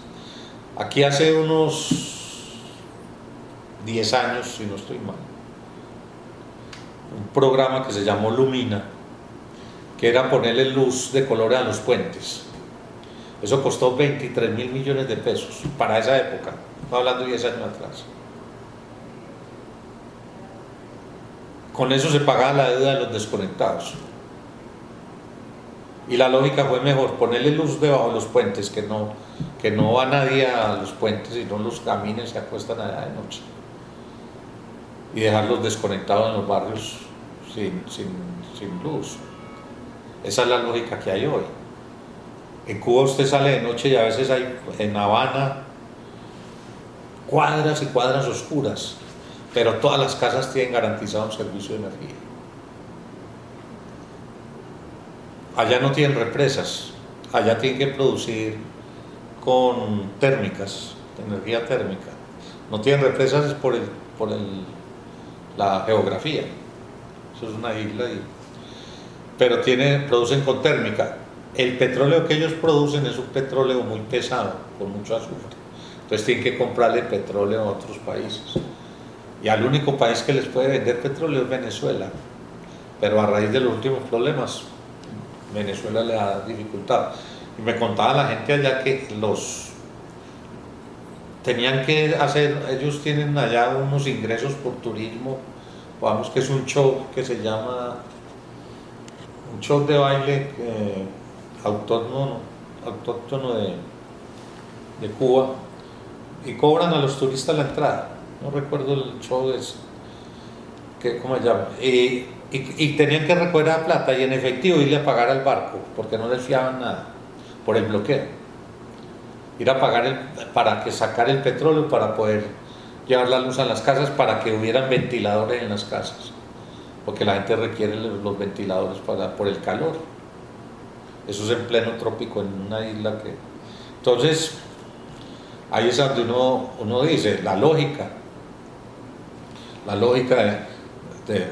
Aquí hace unos 10 años, si no estoy mal, un programa que se llamó Lumina, que era ponerle luz de color a los puentes. Eso costó 23.000 millones de pesos para esa época, estoy hablando de 10 años atrás. Con eso se pagaba la deuda de los desconectados. Y la lógica fue mejor ponerle luz debajo de los puentes, que no va nadie a los puentes, sino los camines se acuestan allá de noche. Y dejarlos desconectados en los barrios sin luz. Esa es la lógica que hay hoy. En Cuba usted sale de noche y a veces hay, en Habana, cuadras y cuadras oscuras, pero todas las casas tienen garantizado un servicio de energía. Allá no tienen represas, allá tienen que producir con térmicas, energía térmica. No tienen represas por la geografía, eso es una isla, pero producen con térmica. El petróleo que ellos producen es un petróleo muy pesado, con mucho azufre, entonces tienen que comprarle petróleo a otros países, y al único país que les puede vender petróleo es Venezuela, pero a raíz de los últimos problemas Venezuela le da dificultad. Y me contaba la gente allá que tenían que hacer, ellos tienen allá unos ingresos por turismo, vamos, que es un show que se llama, un show de baile autóctono de Cuba, y cobran a los turistas la entrada, no recuerdo el show de ese, ¿cómo se llama? Y tenían que recoger la plata y en efectivo irle a pagar al barco, porque no les fiaban nada, por el bloqueo. Ir a pagar para que sacar el petróleo para poder llevar la luz a las casas, para que hubieran ventiladores en las casas, porque la gente requiere los ventiladores por el calor. Eso es en pleno trópico, en una isla que... Entonces, ahí es donde uno dice, la lógica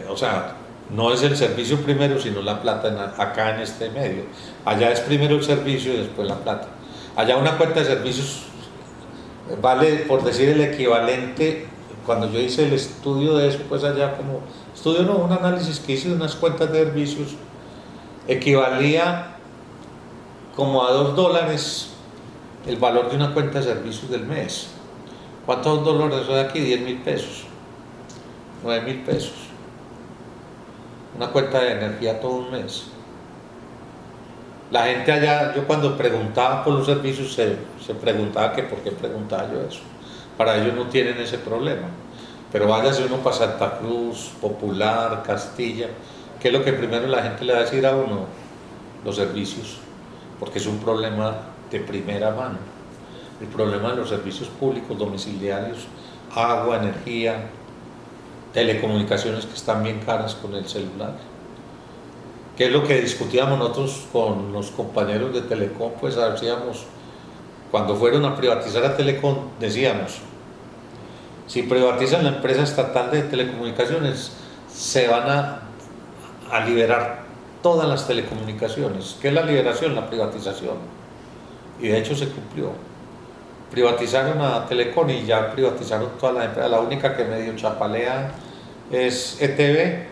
o sea, no es el servicio primero, sino la plata acá en este medio. Allá es primero el servicio y después la plata. Allá una cuenta de servicios vale, por decir el equivalente, cuando yo hice el estudio de eso, pues allá como, estudio no, un análisis que hice de unas cuentas de servicios, equivalía como a $2 el valor de una cuenta de servicios del mes. ¿Cuántos dólares son aquí? 10.000 pesos, 9.000 pesos. Una cuenta de energía todo un mes. La gente allá, yo cuando preguntaba por los servicios, se preguntaba que por qué preguntaba yo eso. Para ellos no tienen ese problema. Pero váyase uno para Santa Cruz, Popular, Castilla, ¿qué es lo que primero la gente le va a decir a uno? Los servicios, porque es un problema de primera mano. El problema de los servicios públicos, domiciliarios, agua, energía, telecomunicaciones que están bien caras con el celular. ¿Qué es lo que discutíamos nosotros con los compañeros de Telecom? Pues hacíamos, cuando fueron a privatizar a Telecom, decíamos, si privatizan la empresa estatal de telecomunicaciones, se van a liberar todas las telecomunicaciones. ¿Qué es la liberación? La privatización. Y de hecho se cumplió. Privatizaron a Telecom y ya privatizaron todas las empresas. La única que medio chapalea es ETV,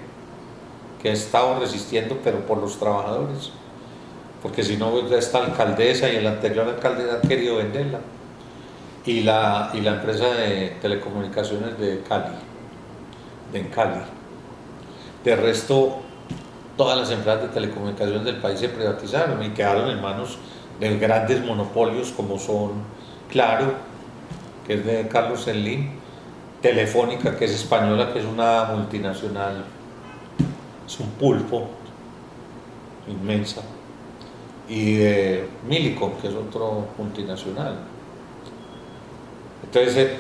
que ha estado resistiendo, pero por los trabajadores, porque si no, esta alcaldesa y el anterior alcalde han querido venderla, y la empresa de telecomunicaciones de Cali. De resto, todas las empresas de telecomunicaciones del país se privatizaron y quedaron en manos de grandes monopolios como son Claro, que es de Carlos Slim, Telefónica, que es española, que es una multinacional, es un pulpo inmensa, y de Millicom, que es otro multinacional. Entonces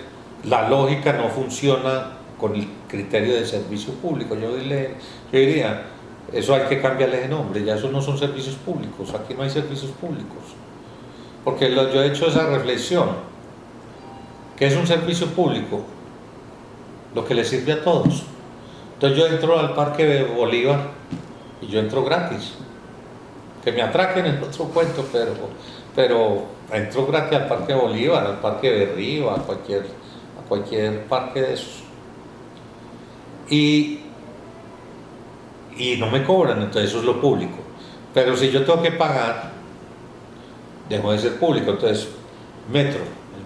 la lógica no funciona con el criterio de servicio público. Yo diría, eso hay que cambiarle de nombre, ya eso no son servicios públicos, aquí no hay servicios públicos, porque yo he hecho esa reflexión. ¿Qué es un servicio público? Lo que le sirve a todos. Entonces yo entro al Parque de Bolívar y yo entro gratis. Que me atraquen en otro cuento, pero entro gratis al Parque de Bolívar, al Parque de Río, a cualquier parque de esos. Y no me cobran, entonces eso es lo público. Pero si yo tengo que pagar, dejó de ser público. Entonces, el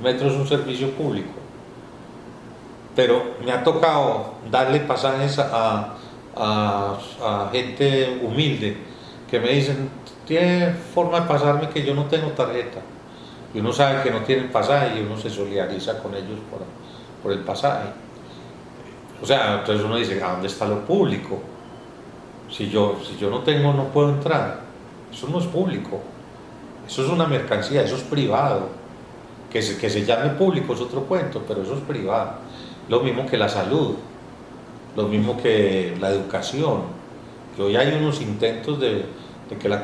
metro es un servicio público. Pero me ha tocado darle pasajes a gente humilde que me dicen, ¿tiene forma de pasarme que yo no tengo tarjeta? Y uno sabe que no tienen pasaje y uno se solidariza con ellos por el pasaje. O sea, entonces uno dice, ¿a dónde está lo público? Si yo no tengo, no puedo entrar. Eso no es público. Eso es una mercancía, eso es privado. Que se llame público es otro cuento, pero eso es privado. Lo mismo que la salud, lo mismo que la educación, que hoy hay unos intentos de que la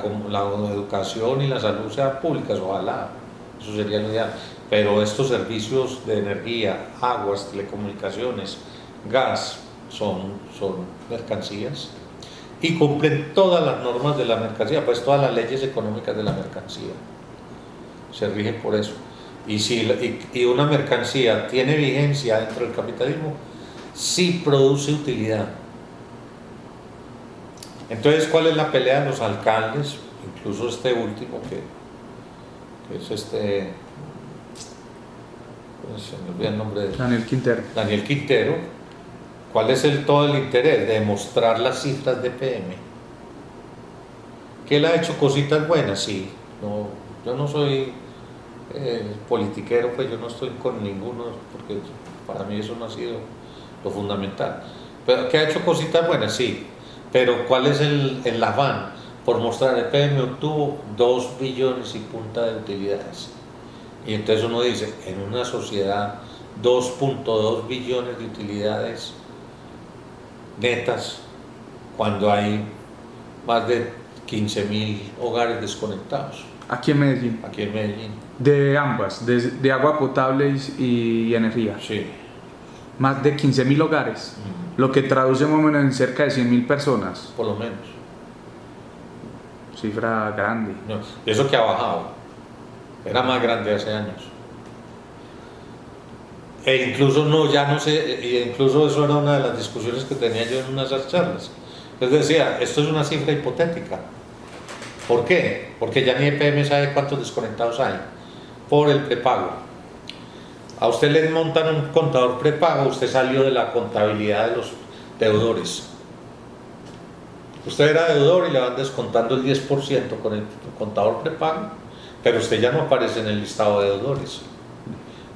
educación y la salud sean públicas, ojalá, eso sería lo ideal. Pero estos servicios de energía, aguas, telecomunicaciones, gas, son mercancías y cumplen todas las normas de la mercancía, pues todas las leyes económicas de la mercancía se rigen por eso. Y una mercancía tiene vigencia dentro del capitalismo si produce utilidad. Entonces, ¿cuál es la pelea de los alcaldes? Incluso este último que es se me olvida el nombre de Daniel Quintero. ¿Cuál es todo el interés? De mostrar las cifras de PM. Que él ha hecho cositas buenas, sí. No, yo no soy politiquero, pues yo no estoy con ninguno, porque para mí eso no ha sido lo fundamental. Pero que ha hecho cositas buenas, sí. Pero ¿cuál es el afán? Por mostrar, el PM obtuvo 2 billones y punta de utilidades. Y entonces uno dice, en una sociedad 2.2 billones de utilidades netas, cuando hay más de 15.000 hogares desconectados.
Aquí en Medellín.
Aquí en Medellín.
De ambas, de agua potable y energía.
Sí.
Más de 15.000 hogares, lo que traduce más o menos en cerca de 100.000 personas.
Por lo menos.
Cifra grande.
No, eso que ha bajado. Era más grande hace años. E incluso incluso eso era una de las discusiones que tenía yo en unas charlas. Les decía, esto es una cifra hipotética. ¿Por qué? Porque ya ni EPM sabe cuántos desconectados hay por el prepago. A usted le montan un contador prepago, usted salió de la contabilidad de los deudores. Usted era deudor y le van descontando el 10% con el contador prepago, pero usted ya no aparece en el listado de deudores.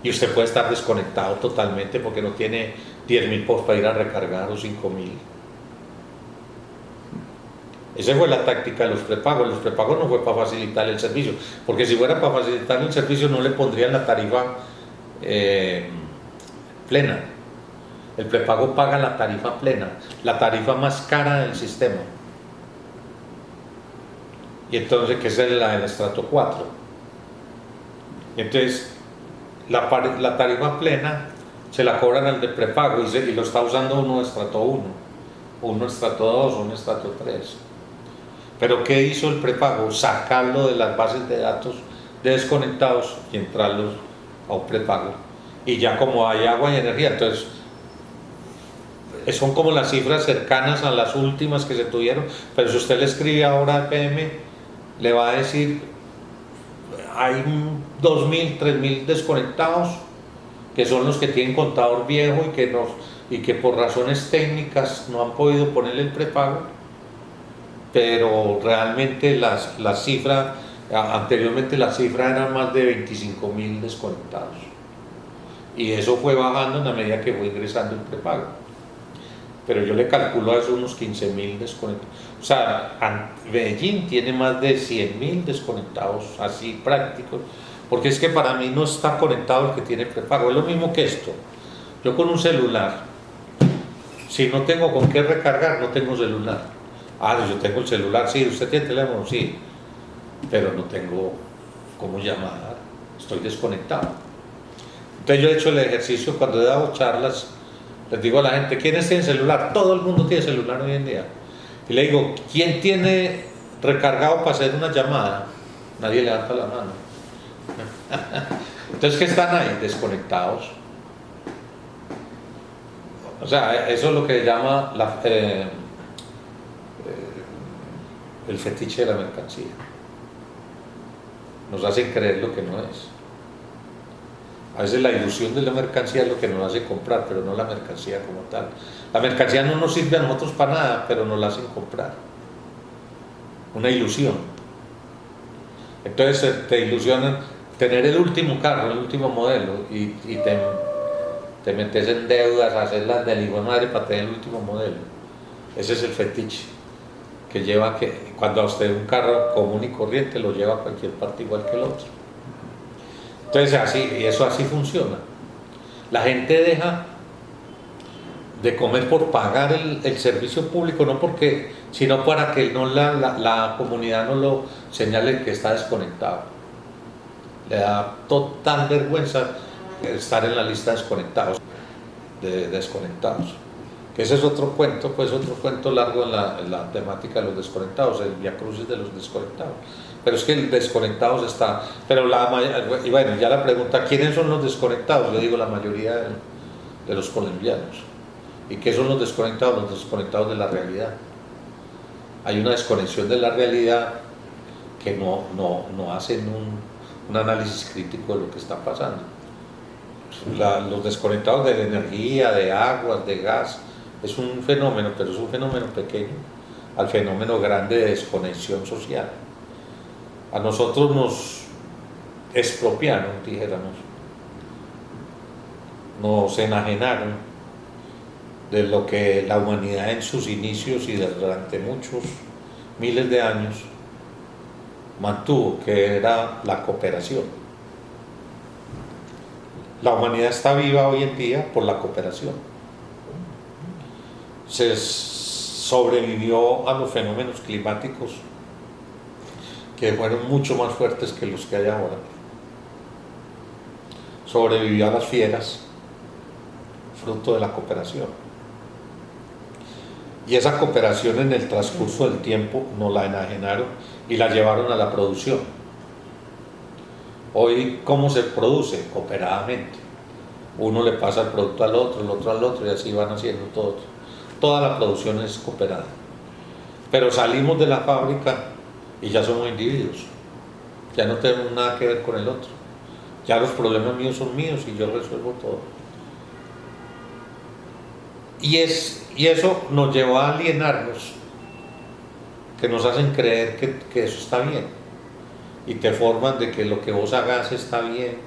Y usted puede estar desconectado totalmente porque no tiene 10.000 pesos para ir a recargar o 5.000. Esa fue la táctica de los prepagos. Los prepagos no fue para facilitar el servicio, porque si fuera para facilitar el servicio no le pondrían la tarifa plena. El prepago paga la tarifa plena, la tarifa más cara del sistema. Y entonces, que es la del estrato 4. Y entonces, la tarifa plena se la cobran al de prepago y lo está usando uno de estrato 1, uno de estrato 2, uno de estrato 3. Pero ¿qué hizo el prepago? Sacarlo de las bases de datos de desconectados y entrarlos a un prepago. Y ya como hay agua y energía, entonces son como las cifras cercanas a las últimas que se tuvieron. Pero si usted le escribe ahora al PM, le va a decir, hay 2.000, 3.000 desconectados, que son los que tienen contador viejo y que por razones técnicas no han podido ponerle el prepago. Pero realmente las cifras, anteriormente la cifra eran más de 25.000 desconectados. Y eso fue bajando en la medida que fue ingresando el prepago. Pero yo le calculo a eso unos 15.000 desconectados. O sea, Medellín tiene más de 100.000 desconectados, así prácticos. Porque es que para mí no está conectado el que tiene prepago. Es lo mismo que esto. Yo con un celular, si no tengo con qué recargar, no tengo celular. Yo tengo el celular, sí, usted tiene teléfono, sí, pero no tengo cómo llamar, estoy desconectado. Entonces yo he hecho el ejercicio cuando he dado charlas, les digo a la gente, ¿quiénes tienen celular? Todo el mundo tiene celular hoy en día. Y le digo, ¿quién tiene recargado para hacer una llamada? Nadie levanta la mano. Entonces, ¿qué están ahí? Desconectados. O sea, eso es lo que llama el fetiche de la mercancía. Nos hacen creer lo que no es. A veces la ilusión de la mercancía es lo que nos hace comprar, pero no la mercancía como tal. La mercancía no nos sirve a nosotros para nada, pero nos la hacen comprar. Una ilusión. Entonces te ilusionan tener el último carro, el último modelo, y te metes en deudas, hacer las del hijo de madre para tener el último modelo. Ese es el fetiche que lleva que cuando a usted un carro común y corriente lo lleva a cualquier parte igual que el otro. Entonces así, y eso así funciona. La gente deja de comer por pagar el servicio público, no porque, sino para que no la comunidad no lo señale que está desconectado. Le da total vergüenza estar en la lista de desconectados, desconectados. Que ese es otro cuento, pues otro cuento largo en la temática de los desconectados, el viacrucis de los desconectados. Pero es que el desconectados está, pero y bueno, ya la pregunta, ¿quiénes son los desconectados? Yo digo la mayoría de los colombianos. ¿Y qué son los desconectados? Los desconectados de la realidad. Hay una desconexión de la realidad que no hacen un análisis crítico de lo que está pasando. Los desconectados de la energía, de aguas, de gas, es un fenómeno, pero es un fenómeno pequeño al fenómeno grande de desconexión social. A nosotros nos expropiaron, dijéramos, nos enajenaron de lo que la humanidad en sus inicios y durante muchos miles de años mantuvo, que era la cooperación. La humanidad está viva hoy en día por la cooperación. Se sobrevivió a los fenómenos climáticos que fueron mucho más fuertes que los que hay ahora. Sobrevivió a las fieras, fruto de la cooperación. Y esa cooperación en el transcurso del tiempo nos la enajenaron y la llevaron a la producción. Hoy, ¿cómo se produce? Cooperadamente. Uno le pasa el producto al otro, el otro al otro, y así van haciendo todo. Toda la producción es cooperada. Pero salimos de la fábrica y ya somos individuos. Ya no tenemos nada que ver con el otro. Ya los problemas míos son míos y yo resuelvo todo. Y eso nos llevó a alienarnos, que nos hacen creer que eso está bien. Y te forman de que lo que vos hagas está bien,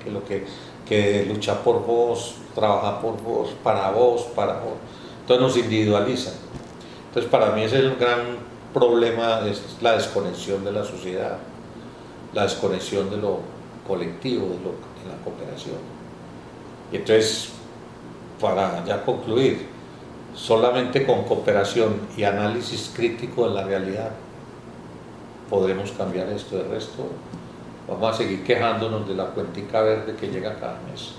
que lucha por vos, trabaja por vos, para vos. Entonces nos individualizan. Entonces para mí ese es el gran problema, es la desconexión de la sociedad, la desconexión de lo colectivo, de la cooperación. Y entonces, para ya concluir, solamente con cooperación y análisis crítico de la realidad podremos cambiar esto. De resto, vamos a seguir quejándonos de la cuentica verde que llega cada mes.